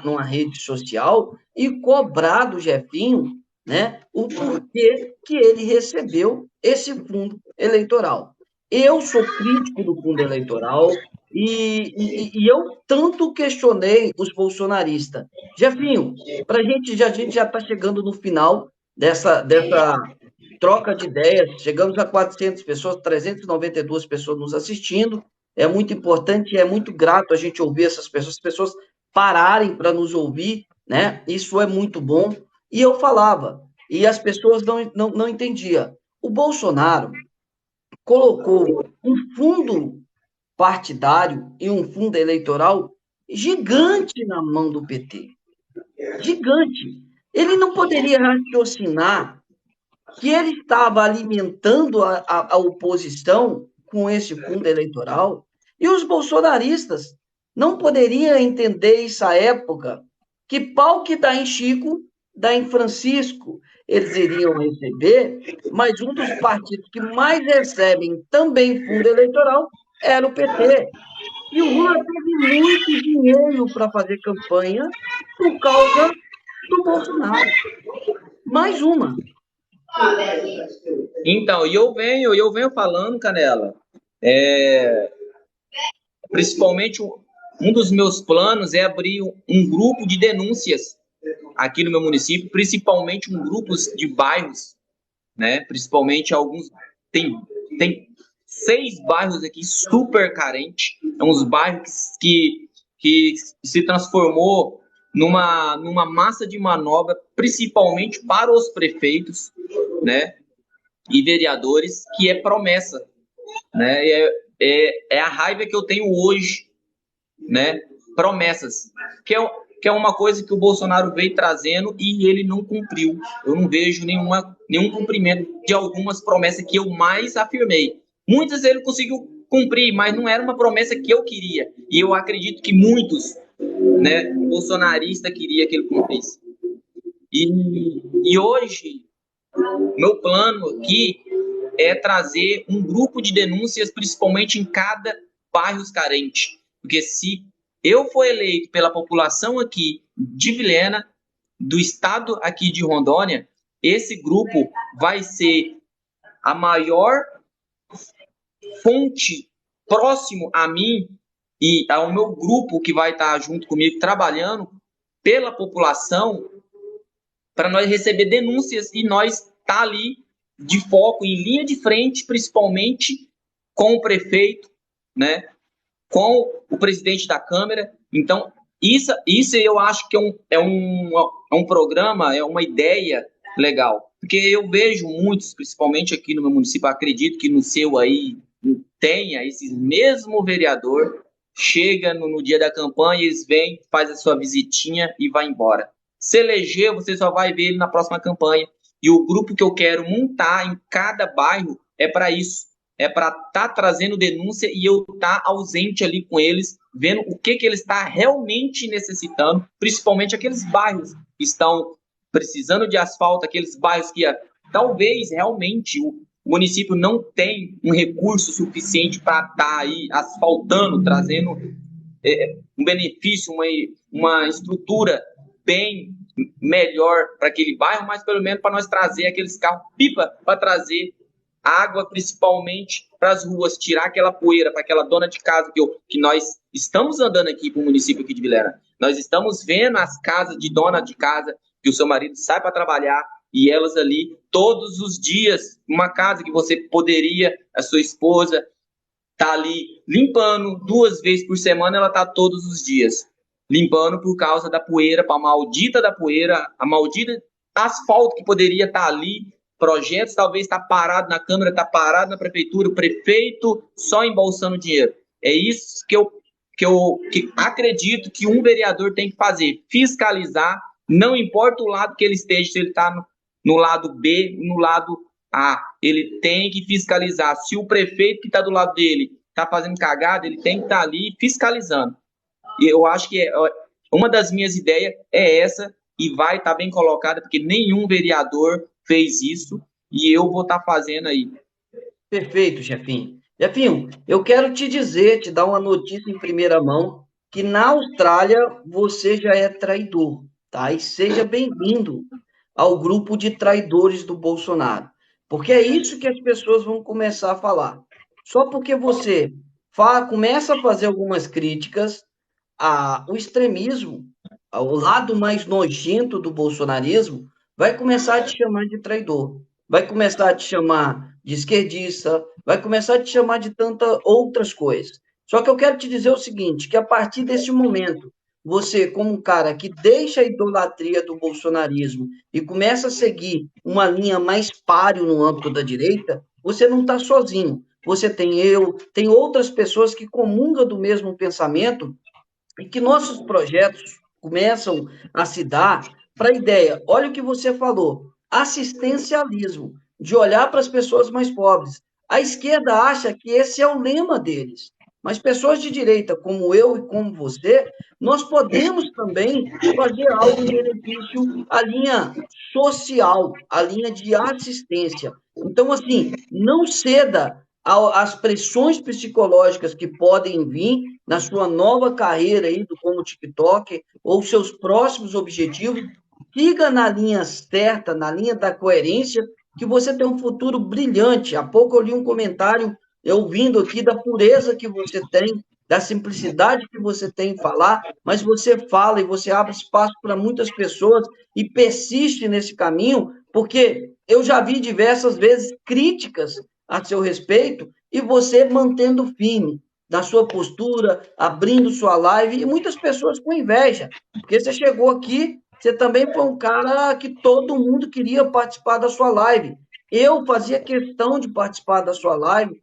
numa rede social e cobrar do Jefinho, né, o porquê que ele recebeu esse fundo eleitoral. Eu sou crítico do fundo eleitoral e eu tanto questionei os bolsonaristas. Jefinho, a gente já está chegando no final dessa troca de ideias. Chegamos a 400 pessoas, 392 pessoas nos assistindo. É muito importante, é muito grato a gente ouvir essas pessoas. As pessoas pararem para nos ouvir, né? Isso é muito bom. E eu falava, e as pessoas não entendiam. O Bolsonaro colocou um fundo partidário e um fundo eleitoral gigante na mão do PT. Gigante. Ele não poderia raciocinar que ele estava alimentando a oposição com esse fundo eleitoral, e os bolsonaristas não poderiam entender essa época que pau que dá em Chico, dá em Francisco. Eles iriam receber, mas um dos partidos que mais recebem também fundo eleitoral era o PT. E o Lula teve muito dinheiro para fazer campanha por causa do Bolsonaro. Mais uma. Então, e eu venho falando, Canela, é, principalmente um dos meus planos é abrir um grupo de denúncias aqui no meu município, principalmente um grupo de bairros, né? Principalmente alguns tem 6 bairros aqui super carentes, é uns bairros que se transformou numa massa de manobra, principalmente para os prefeitos, né? E vereadores, que é promessa, né? É a raiva que eu tenho hoje, né? Promessas, que é uma coisa que o Bolsonaro veio trazendo e ele não cumpriu. Eu não vejo nenhum cumprimento de algumas promessas que eu mais afirmei. Muitas ele conseguiu cumprir, mas não era uma promessa que eu queria. E eu acredito que muitos, né, bolsonaristas queria que ele cumprisse. E hoje, meu plano aqui é trazer um grupo de denúncias, principalmente em cada bairro carente. Porque se eu for eleito pela população aqui de Vilhena, do estado aqui de Rondônia, esse grupo vai ser a maior fonte próximo a mim e ao meu grupo que vai estar junto comigo trabalhando pela população para nós receber denúncias e nós tá ali de foco em linha de frente, principalmente com o prefeito, né, com o presidente da Câmara. Então, isso eu acho que é um programa, é uma ideia legal. Porque eu vejo muitos, principalmente aqui no meu município, acredito que no seu aí tenha esse mesmo vereador, chega no dia da campanha, eles vêm, faz a sua visitinha e vai embora. Se eleger, você só vai ver ele na próxima campanha. E o grupo que eu quero montar em cada bairro é para isso. É para estar trazendo denúncia e eu estar ausente ali com eles, vendo o que eles estão realmente necessitando, principalmente aqueles bairros que estão precisando de asfalto, aqueles bairros que talvez realmente o município não tem um recurso suficiente para estar aí asfaltando, trazendo um benefício, uma estrutura bem melhor para aquele bairro, mas pelo menos para nós trazer aqueles carros pipa para trazer água, principalmente para as ruas, tirar aquela poeira para aquela dona de casa que nós estamos andando aqui para o município aqui de Vilhena. Nós estamos vendo as casas de dona de casa que o seu marido sai para trabalhar e elas ali todos os dias, uma casa que você poderia, a sua esposa tá ali limpando 2 vezes por semana, ela tá todos os dias limpando por causa da poeira, para a maldita da poeira, a maldita asfalto que poderia estar ali, projetos talvez está parado na Câmara, está parado na Prefeitura, o prefeito só embolsando dinheiro. É isso que acredito que um vereador tem que fazer, fiscalizar, não importa o lado que ele esteja, se ele está no lado B, no lado A, ele tem que fiscalizar. Se o prefeito que está do lado dele está fazendo cagada, ele tem que estar ali fiscalizando. E eu acho que uma das minhas ideias é essa, e vai estar bem colocada, porque nenhum vereador fez isso, e eu vou estar fazendo aí. Perfeito, chefinho. Chefinho, eu quero te dizer, te dar uma notícia em primeira mão, que na Austrália você já é traidor, tá? E seja bem-vindo ao grupo de traidores do Bolsonaro. Porque é isso que as pessoas vão começar a falar. Só porque você começa a fazer algumas críticas ao extremismo, ao lado mais nojento do bolsonarismo, vai começar a te chamar de traidor, vai começar a te chamar de esquerdista, vai começar a te chamar de tantas outras coisas. Só que eu quero te dizer o seguinte, que a partir desse momento, você, como um cara que deixa a idolatria do bolsonarismo e começa a seguir uma linha mais páreo no âmbito da direita, você não está sozinho. Você tem eu, tem outras pessoas que comungam do mesmo pensamento e que nossos projetos começam a se dar para a ideia. Olha o que você falou: assistencialismo, de olhar para as pessoas mais pobres. A esquerda acha que esse é o lema deles. Mas pessoas de direita, como eu e como você, nós podemos também fazer algo em benefício à linha social, à linha de assistência. Então, assim, não ceda às pressões psicológicas que podem vir na sua nova carreira aí, como TikTok, ou seus próximos objetivos, siga na linha certa, na linha da coerência, que você tem um futuro brilhante. Há pouco eu li um comentário, eu ouvindo aqui da pureza que você tem, da simplicidade que você tem em falar, mas você fala e você abre espaço para muitas pessoas e persiste nesse caminho, porque eu já vi diversas vezes críticas a seu respeito e você mantendo firme na sua postura, abrindo sua live, e muitas pessoas com inveja, porque você chegou aqui, você também foi um cara que todo mundo queria participar da sua live. Eu fazia questão de participar da sua live.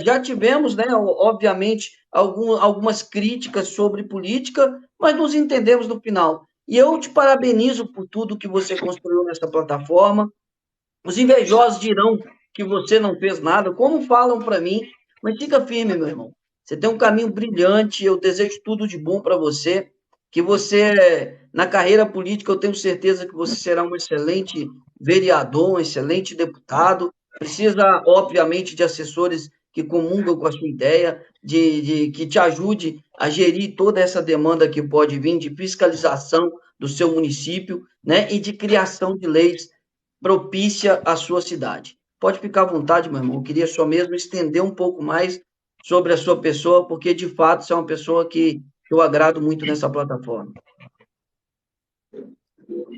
Já tivemos, né, obviamente, algumas críticas sobre política, mas nos entendemos no final. E eu te parabenizo por tudo que você construiu nessa plataforma. Os invejosos dirão que você não fez nada, como falam para mim, mas fica firme, meu irmão. Você tem um caminho brilhante, eu desejo tudo de bom para você, que você, na carreira política, eu tenho certeza que você será um excelente vereador, um excelente deputado. Precisa, obviamente, de assessores que comungam com a sua ideia, de que te ajude a gerir toda essa demanda que pode vir de fiscalização do seu município, né, e de criação de leis propícia à sua cidade. Pode ficar à vontade, meu irmão. Eu queria só mesmo estender um pouco mais sobre a sua pessoa, porque de fato você é uma pessoa que eu agrado muito nessa plataforma.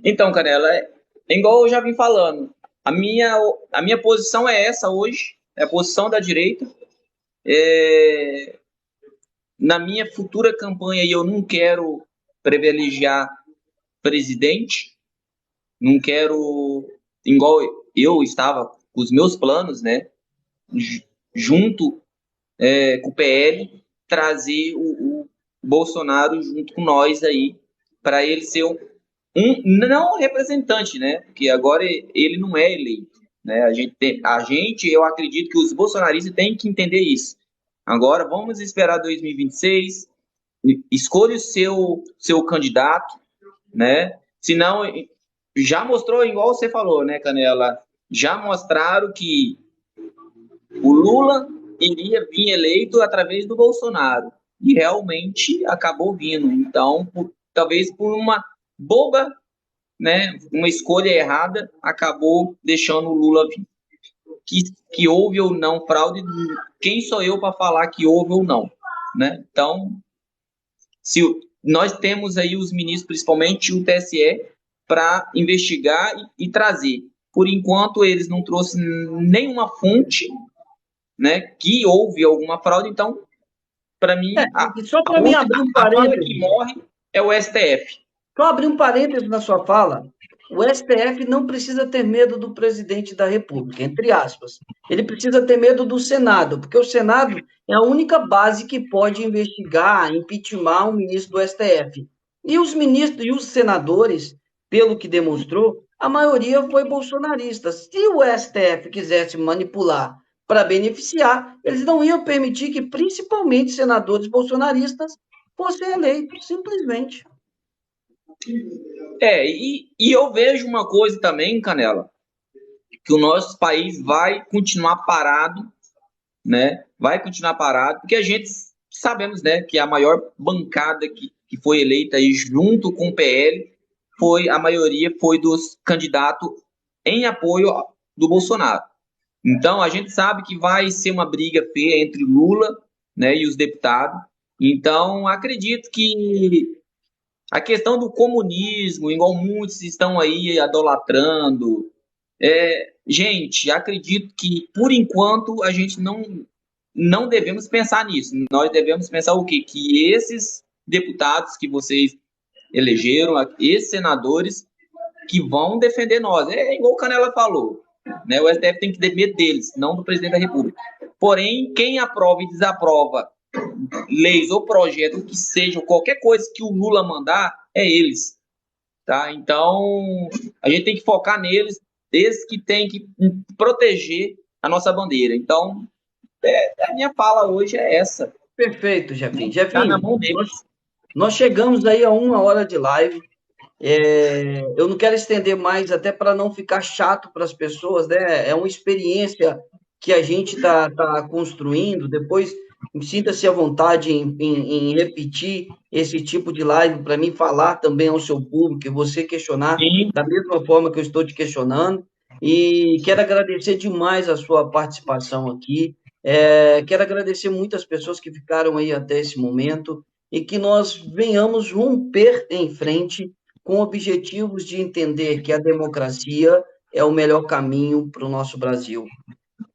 Então, Canela, igual eu já vim falando, a minha, a minha posição é essa hoje, é a posição da direita. É, na minha futura campanha, eu não quero privilegiar presidente, não quero, igual eu estava com os meus planos, né, junto com o PL, trazer o Bolsonaro junto com nós aí, para ele ser não representante, né? Porque agora ele não é eleito, né? Eu acredito que os bolsonaristas têm que entender isso. Agora vamos esperar 2026, escolha o seu candidato, né? Senão já mostrou, igual você falou, né, Canela? Já mostraram que o Lula iria vir eleito através do Bolsonaro e realmente acabou vindo. Então, talvez por uma boba, né, uma escolha errada, acabou deixando o Lula vir. Que houve ou não fraude, quem sou eu para falar que houve ou não, né? Então, se nós temos aí os ministros, principalmente o TSE, para investigar e trazer. Por enquanto, eles não trouxeram nenhuma fonte, né, que houve alguma fraude. Então, para mim, E só para mim abrir um a banda que parênteses, morre é o STF. só abrir um parênteses na sua fala, o STF não precisa ter medo do presidente da República, entre aspas. Ele precisa ter medo do Senado, porque o Senado é a única base que pode investigar, impeachment um ministro do STF. E os ministros e os senadores, pelo que demonstrou, a maioria foi bolsonarista. Se o STF quisesse manipular para beneficiar, eles não iam permitir que, principalmente, senadores bolsonaristas fossem eleitos, simplesmente. E eu vejo uma coisa também, Canela, que o nosso país vai continuar parado, né? Vai continuar parado, porque a gente sabemos, né, que a maior bancada que foi eleita aí junto com o PL a maioria foi dos candidatos em apoio do Bolsonaro. Então a gente sabe que vai ser uma briga feia entre Lula, né, e os deputados. Então acredito que a questão do comunismo, igual muitos estão aí idolatrando, gente, acredito que por enquanto a gente não devemos pensar nisso. Nós devemos pensar o quê? Que esses deputados que vocês elegeram, esses senadores que vão defender nós. É igual o Canela falou, né? O STF tem que depender deles, não do presidente da República. Porém, quem aprova e desaprova leis ou projetos que sejam qualquer coisa que o Lula mandar, é eles. Tá? Então, a gente tem que focar neles, eles que têm que proteger a nossa bandeira. Então, a minha fala hoje é essa. Perfeito, Jefinho. Está na Jefinho, mão deles. nós chegamos aí a 1 hora de live. Eu não quero estender mais, até para não ficar chato para as pessoas, né? É uma experiência que a gente tá construindo. Depois, sinta-se à vontade em repetir esse tipo de live para mim falar também ao seu público e você questionar Sim. da mesma forma que eu estou te questionando. E quero agradecer demais a sua participação aqui. Quero agradecer muitas pessoas que ficaram aí até esse momento e que nós venhamos romper em frente com objetivos de entender que a democracia é o melhor caminho para o nosso Brasil.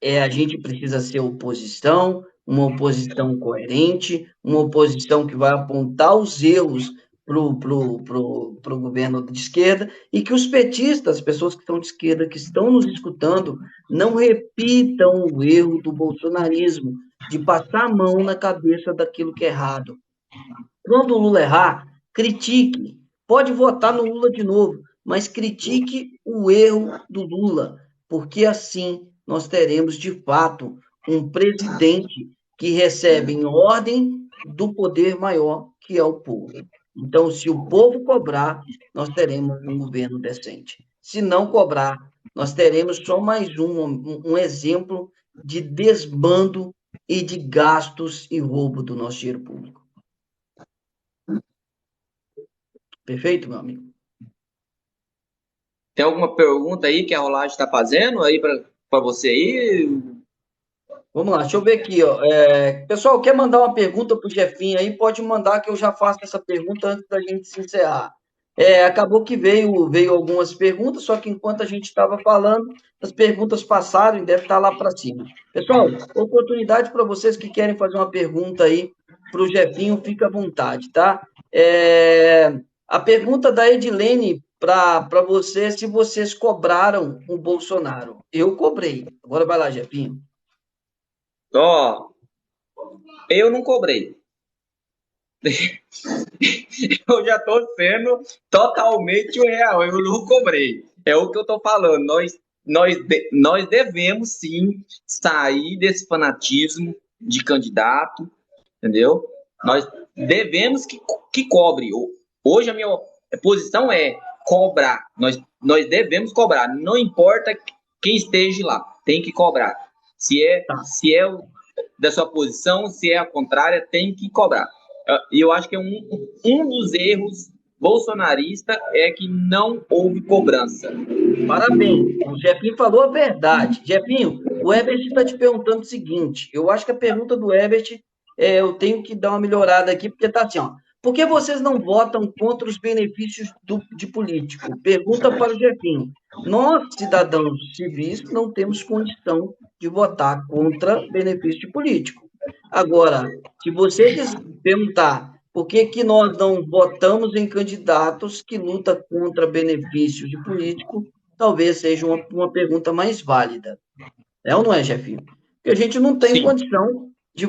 A gente precisa ser oposição, uma oposição coerente, uma oposição que vai apontar os erros para o governo de esquerda e que os petistas, as pessoas que estão de esquerda, que estão nos escutando, não repitam o erro do bolsonarismo, de passar a mão na cabeça daquilo que é errado. Quando o Lula errar, critique. Pode votar no Lula de novo, mas critique o erro do Lula, porque assim nós teremos, de fato, um presidente que recebe em ordem do poder maior, que é o povo. Então, se o povo cobrar, nós teremos um governo decente. Se não cobrar, nós teremos só mais um exemplo de desbando e de gastos e roubo do nosso dinheiro público. Perfeito, meu amigo? Tem alguma pergunta aí que a Rolagem está fazendo aí para você aí? Vamos lá, deixa eu ver aqui, ó. Pessoal, quer mandar uma pergunta para o Jefinho aí? Pode mandar que eu já faço essa pergunta antes da gente se encerrar. Acabou que veio algumas perguntas, só que enquanto a gente estava falando, as perguntas passaram e deve estar lá para cima. Pessoal, oportunidade para vocês que querem fazer uma pergunta aí para o Jefinho, fica à vontade, tá? A pergunta da Edilene para você, se vocês cobraram o Bolsonaro. Eu cobrei. Agora vai lá, Jefinho. Ó, eu não cobrei. Eu já estou sendo totalmente real. Eu não cobrei. É o que eu estou falando. Nós devemos sim sair desse fanatismo de candidato, entendeu? Nós devemos que cobre. Hoje a minha posição é cobrar. Nós devemos cobrar. Não importa quem esteja lá, tem que cobrar. Se é da sua posição, se é a contrária, tem que cobrar. E eu acho que um dos erros bolsonaristas é que não houve cobrança. Parabéns. O Jefinho falou a verdade. Jefinho, o Herbert está te perguntando o seguinte. Eu acho que a pergunta do Herbert, eu tenho que dar uma melhorada aqui, porque está assim, ó. Por que vocês não votam contra os benefícios de político? Pergunta para o Jefinho. Nós, cidadãos civis, não temos condição de votar contra benefício de político. Agora, se você perguntar por que que nós não votamos em candidatos que lutam contra benefícios de político, talvez seja uma pergunta mais válida. É ou não é, Jefinho? Porque a gente não tem Sim. condição de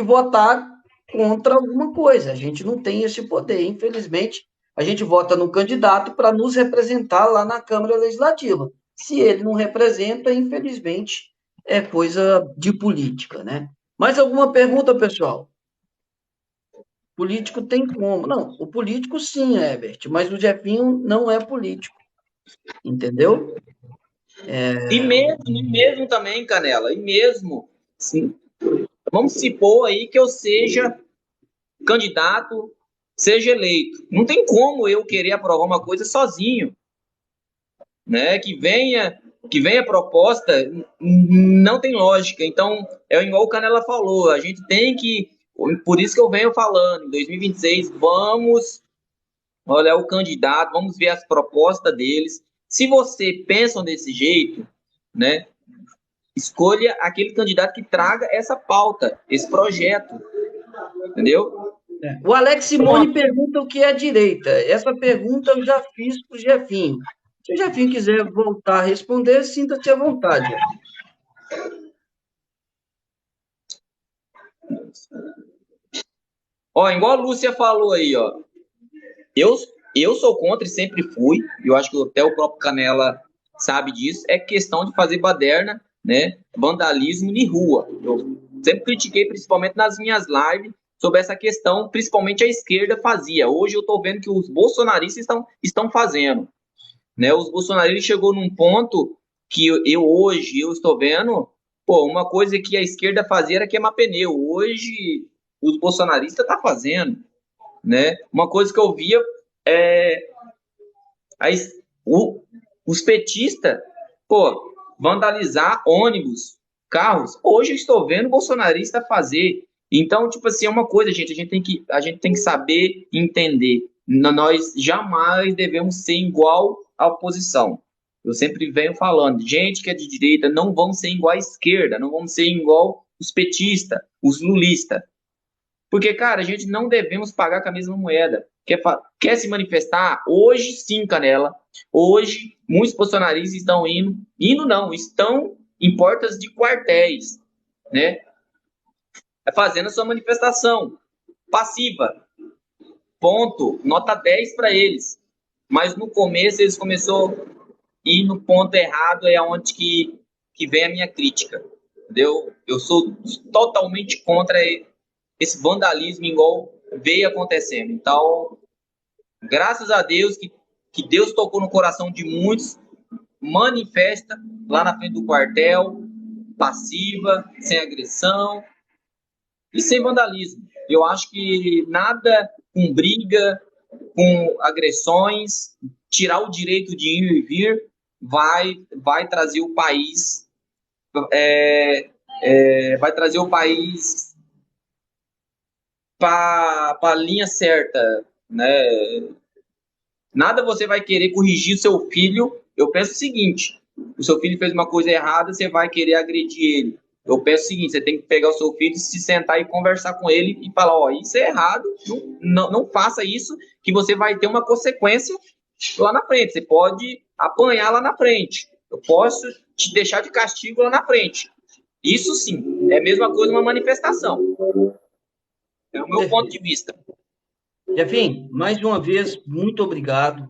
votar contra alguma coisa. A gente não tem esse poder. Infelizmente, a gente vota no candidato para nos representar lá na Câmara Legislativa. Se ele não representa, infelizmente, é coisa de política, né? Mais alguma pergunta, pessoal? Político tem como? Não, o político sim, Herbert, mas o Jefinho não é político, entendeu? E mesmo também, Canela, e mesmo, sim, vamos supor aí que eu seja candidato, seja eleito. Não tem como eu querer aprovar uma coisa sozinho, né? Que venha proposta, não tem lógica. Então, é igual o Canela falou, a gente tem que, por isso que eu venho falando, em 2026, vamos olhar o candidato, vamos ver as propostas deles. Se você pensa desse jeito, né, escolha aquele candidato que traga essa pauta, esse projeto. entendeu? O Alex Simone pergunta o que é direita. Essa pergunta eu já fiz para o Jefinho. Se o Jefinho quiser voltar a responder, sinta-se à vontade. Ó, igual a Lúcia falou aí, ó. Eu, eu sou contra e sempre fui, eu acho que até o próprio Canela sabe disso, é questão de fazer baderna, né? Vandalismo de rua. Eu sempre critiquei, principalmente nas minhas lives, sobre essa questão, principalmente a esquerda fazia. Hoje eu estou vendo que os bolsonaristas estão fazendo, né? Os bolsonaristas chegou num ponto que hoje eu estou vendo, pô, uma coisa que a esquerda fazia era queimar pneu. Hoje os bolsonaristas tá fazendo, né? Uma coisa que eu via é as, o, os petistas, pô, vandalizar ônibus, carros. Hoje eu estou vendo bolsonarista fazer. Então, tipo assim, é uma coisa, gente, a gente tem que saber entender. Nós jamais devemos ser igual à oposição. Eu sempre venho falando, gente que é de direita não vão ser igual à esquerda, não vão ser igual os petistas, os lulistas. Porque, cara, a gente não devemos pagar com a mesma moeda. Quer se manifestar? Hoje sim, Canela. Hoje, muitos bolsonaristas estão indo não, estão em portas de quartéis, né? Fazendo a sua manifestação passiva. Ponto. Nota 10 para eles. Mas no começo eles começaram a ir no ponto errado, é onde que vem a minha crítica. Entendeu? Eu sou totalmente contra esse vandalismo igual veio acontecendo. Então, graças a Deus que Deus tocou no coração de muitos, manifesta lá na frente do quartel, passiva, sem agressão e sem vandalismo. Eu acho que nada com briga, com agressões, tirar o direito de ir e vir, vai trazer o país, vai trazer o país para a linha certa, né? Nada você vai querer corrigir o seu filho. Eu penso o seguinte: o seu filho fez uma coisa errada, você vai querer agredir ele. Eu penso o seguinte: você tem que pegar o seu filho, se sentar e conversar com ele e falar: ó, isso é errado, não faça isso, que você vai ter uma consequência lá na frente. Você pode apanhar lá na frente. Eu posso te deixar de castigo lá na frente. Isso sim, é a mesma coisa uma manifestação. É o meu ponto de Perfeito. vista. Jefinho, mais uma vez, muito obrigado.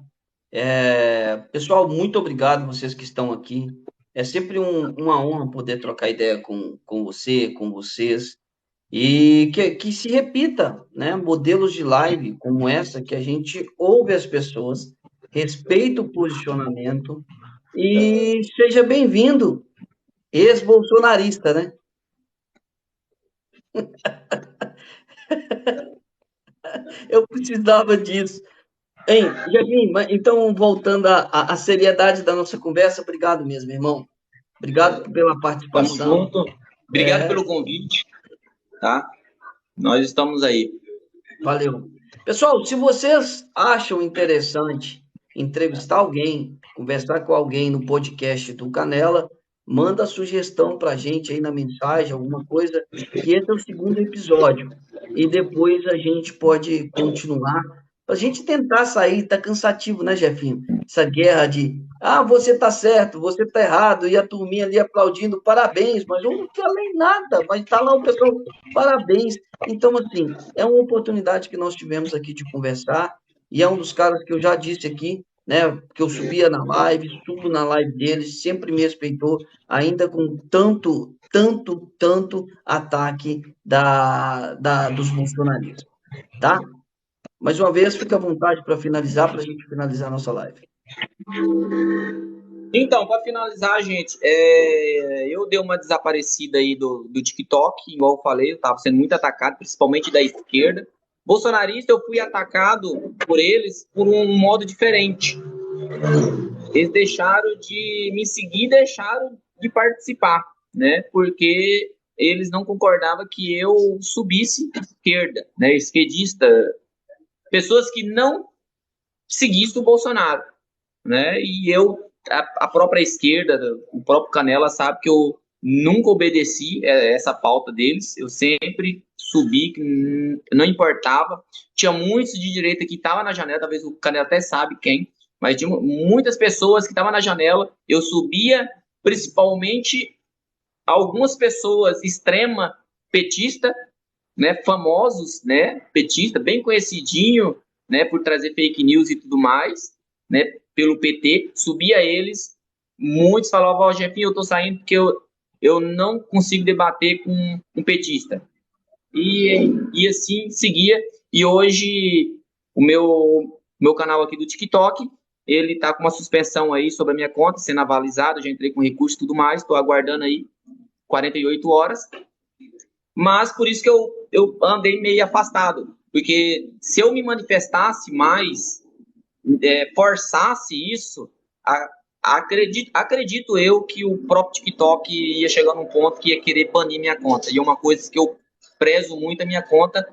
Pessoal, muito obrigado vocês que estão aqui. É sempre uma honra poder trocar ideia com você, com vocês. E que se repita, né? Modelos de live como essa, que a gente ouve as pessoas, respeita o posicionamento e seja bem-vindo, ex-bolsonarista, né? Eu precisava disso. Hein, Jasmin, então, voltando à seriedade da nossa conversa, obrigado mesmo, irmão. Obrigado pela Tamo participação. junto. Obrigado É, pelo convite, tá? Nós estamos aí. valeu. Pessoal, se vocês acham interessante entrevistar alguém, conversar com alguém no podcast do Canela, manda sugestão para a gente aí na mensagem, alguma coisa, que esse é o segundo episódio. E depois a gente pode continuar. A gente tentar sair, tá cansativo, né, Jefinho? Essa guerra de, você tá certo, você tá errado, e a turminha ali aplaudindo, parabéns, mas eu não falei nada, mas tá lá o pessoal, parabéns. Então, assim, é uma oportunidade que nós tivemos aqui de conversar, e é um dos caras que eu já disse aqui, né, que eu subia na live, subo na live deles, sempre me respeitou, ainda com tanto ataque dos bolsonaristas, tá? Mais uma vez, fica à vontade para finalizar, para a gente finalizar a nossa live. Então, para finalizar, gente, eu dei uma desaparecida aí do TikTok, igual eu falei, eu estava sendo muito atacado, principalmente da esquerda. Bolsonarista, eu fui atacado por eles por um modo diferente. Eles deixaram de me seguir, deixaram de participar, né? Porque eles não concordavam que eu subisse à esquerda, né? Esquerdista, pessoas que não seguissem o Bolsonaro, né? E a própria esquerda, o próprio Canela sabe que eu nunca obedeci essa pauta deles. Eu sempre subir, que não importava. Tinha muitos de direita que estavam na janela, talvez o Canela até sabe quem, mas tinha muitas pessoas que estavam na janela. Eu subia, principalmente algumas pessoas extrema petista, né, famosos, né, petista, bem conhecidinho, né, por trazer fake news e tudo mais, né, pelo PT, subia eles, muitos falavam, ó, Jefinho, eu tô saindo porque eu não consigo debater com um petista. E assim seguia, e hoje o meu canal aqui do TikTok, ele tá com uma suspensão aí sobre a minha conta, sendo avalizado, já entrei com recurso e tudo mais, tô aguardando aí 48 horas, mas por isso que eu andei meio afastado, porque se eu me manifestasse mais, forçasse isso, acredito eu que o próprio TikTok ia chegar num ponto que ia querer banir minha conta, e é uma coisa que eu prezo muito a minha conta,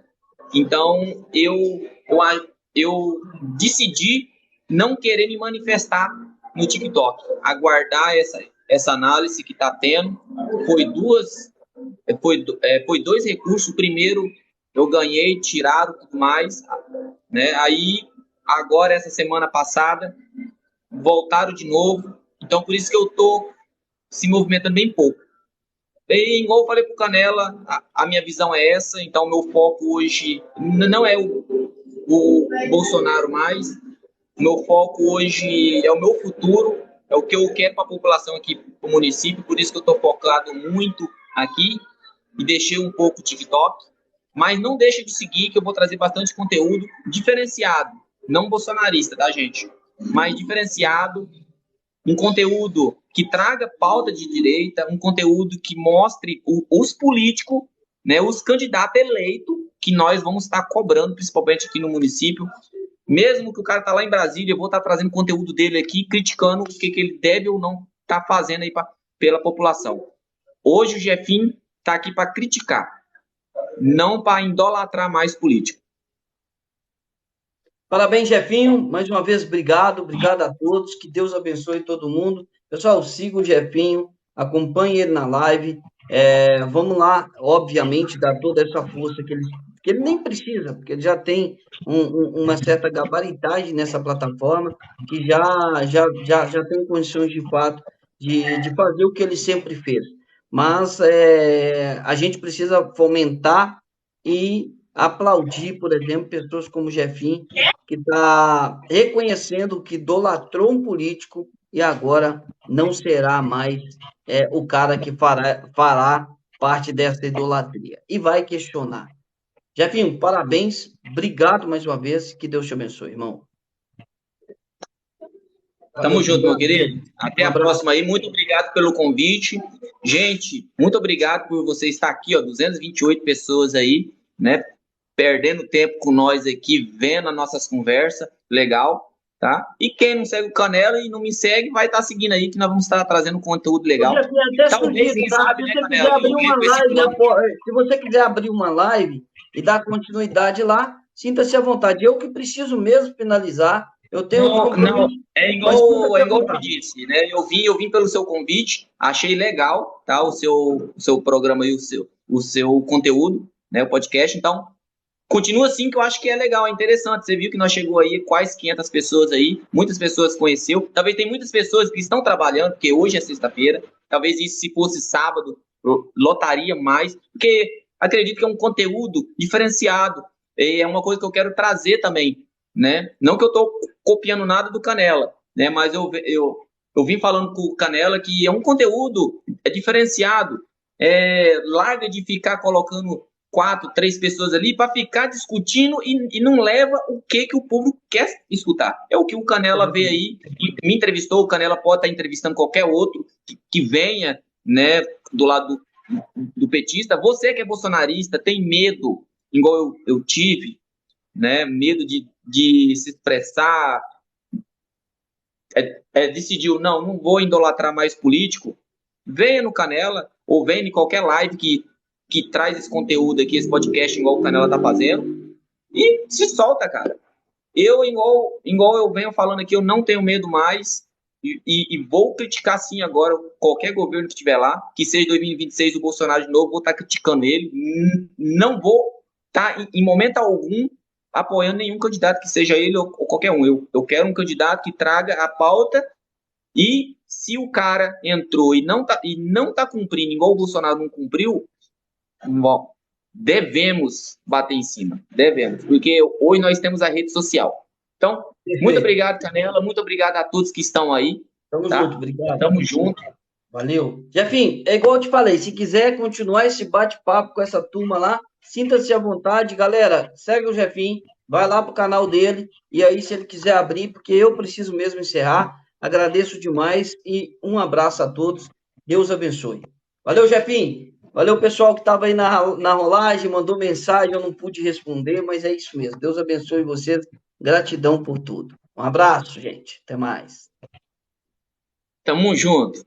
então eu decidi não querer me manifestar no TikTok, aguardar essa análise que está tendo, foi duas foi dois recursos. O primeiro eu ganhei, tiraram tudo mais, né? Aí agora essa semana passada voltaram de novo. Então por isso que eu tô se movimentando bem pouco. E igual eu falei pro Canela, a minha visão é essa. Então o meu foco hoje não é o Bolsonaro mais. O meu foco hoje é o meu futuro, é o que eu quero para a população aqui do município. Por isso que eu estou focado muito aqui e deixei um pouco o TikTok, mas não deixa de seguir que eu vou trazer bastante conteúdo diferenciado, não bolsonarista, tá, gente? Mas diferenciado, um conteúdo que traga pauta de direita, um conteúdo que mostre os políticos, né, os candidatos eleitos que nós vamos estar cobrando, principalmente aqui no município. Mesmo que o cara tá lá em Brasília, eu vou estar trazendo conteúdo dele aqui, criticando o que ele deve ou não tá fazendo aí pela população. Hoje o Jefinho está aqui para criticar, não para idolatrar mais político. Parabéns, Jefinho. Mais uma vez, obrigado. Obrigado a todos. Que Deus abençoe todo mundo. Pessoal, siga o Jefinho, acompanhe ele na live. Vamos lá, obviamente, dar toda essa força que ele nem precisa, porque ele já tem uma certa gabaritagem nessa plataforma, que já tem condições de fato de fazer o que ele sempre fez. Mas a gente precisa fomentar e aplaudir, por exemplo, pessoas como o Jefinho, que está reconhecendo que idolatrou um político e agora não será mais o cara que fará parte dessa idolatria. E vai questionar. Jefinho, parabéns, obrigado mais uma vez, que Deus te abençoe, irmão. Tamo junto, meu querido. Até a próxima aí. Muito obrigado pelo convite. Gente, muito obrigado por você estar aqui, ó, 228 pessoas aí, né? Perdendo tempo com nós aqui, vendo as nossas conversas. Legal, tá? E quem não segue o Canela e não me segue, vai estar seguindo aí, que nós vamos estar trazendo conteúdo legal. Talvez, quem sabe, né, Canela? Se você quiser abrir uma live e dar continuidade lá, sinta-se à vontade. Eu que preciso mesmo finalizar. Eu tenho não, é igual eu disse, né? Eu vim pelo seu convite, achei legal, tá? O seu programa e o seu conteúdo, né? O podcast. Então, continua assim, que eu acho que é legal, é interessante. Você viu que nós chegou aí quase 500 pessoas aí, muitas pessoas conheceu. Talvez tem muitas pessoas que estão trabalhando, porque hoje é sexta-feira. Talvez isso, se fosse sábado, lotaria mais, porque acredito que é um conteúdo diferenciado. É uma coisa que eu quero trazer também, né? Não que eu estou copiando nada do Canela, né? Mas eu vim falando com o Canela que é um conteúdo diferenciado. Larga de ficar colocando 4, 3 pessoas ali para ficar discutindo e não leva o que o público quer escutar. É o que o Canela vê aí, me entrevistou, o Canela pode estar entrevistando qualquer outro que venha, né, do lado do petista. Você que é bolsonarista, tem medo, igual eu tive, né, medo de se expressar, decidiu, não vou idolatrar mais político, venha no Canela, ou venha em qualquer live que traz esse conteúdo aqui, esse podcast, igual o Canela tá fazendo, e se solta, cara. Igual eu venho falando aqui, eu não tenho medo mais, e vou criticar sim agora qualquer governo que estiver lá, que seja 2026 o Bolsonaro de novo, vou estar criticando ele, não vou estar em momento algum apoiando nenhum candidato que seja ele ou qualquer um. Eu quero um candidato que traga a pauta e se o cara entrou e não tá cumprindo, igual o Bolsonaro não cumpriu, bom, devemos bater em cima, devemos, porque hoje nós temos a rede social. Então, muito Perfeito. obrigado, Canela, muito obrigado a todos que estão aí, Tamo junto, tá? obrigado. Tamo junto. Valeu. Jefim, é igual eu te falei, se quiser continuar esse bate-papo com essa turma lá, sinta-se à vontade. Galera, segue o Jefim, vai lá pro canal dele, e aí se ele quiser abrir, porque eu preciso mesmo encerrar. Agradeço demais e um abraço a todos. Deus abençoe. Valeu, Jefim. Valeu, pessoal que estava aí na rolagem, mandou mensagem, eu não pude responder, mas é isso mesmo. Deus abençoe vocês. Gratidão por tudo. Um abraço, gente. Até mais. Tamo junto.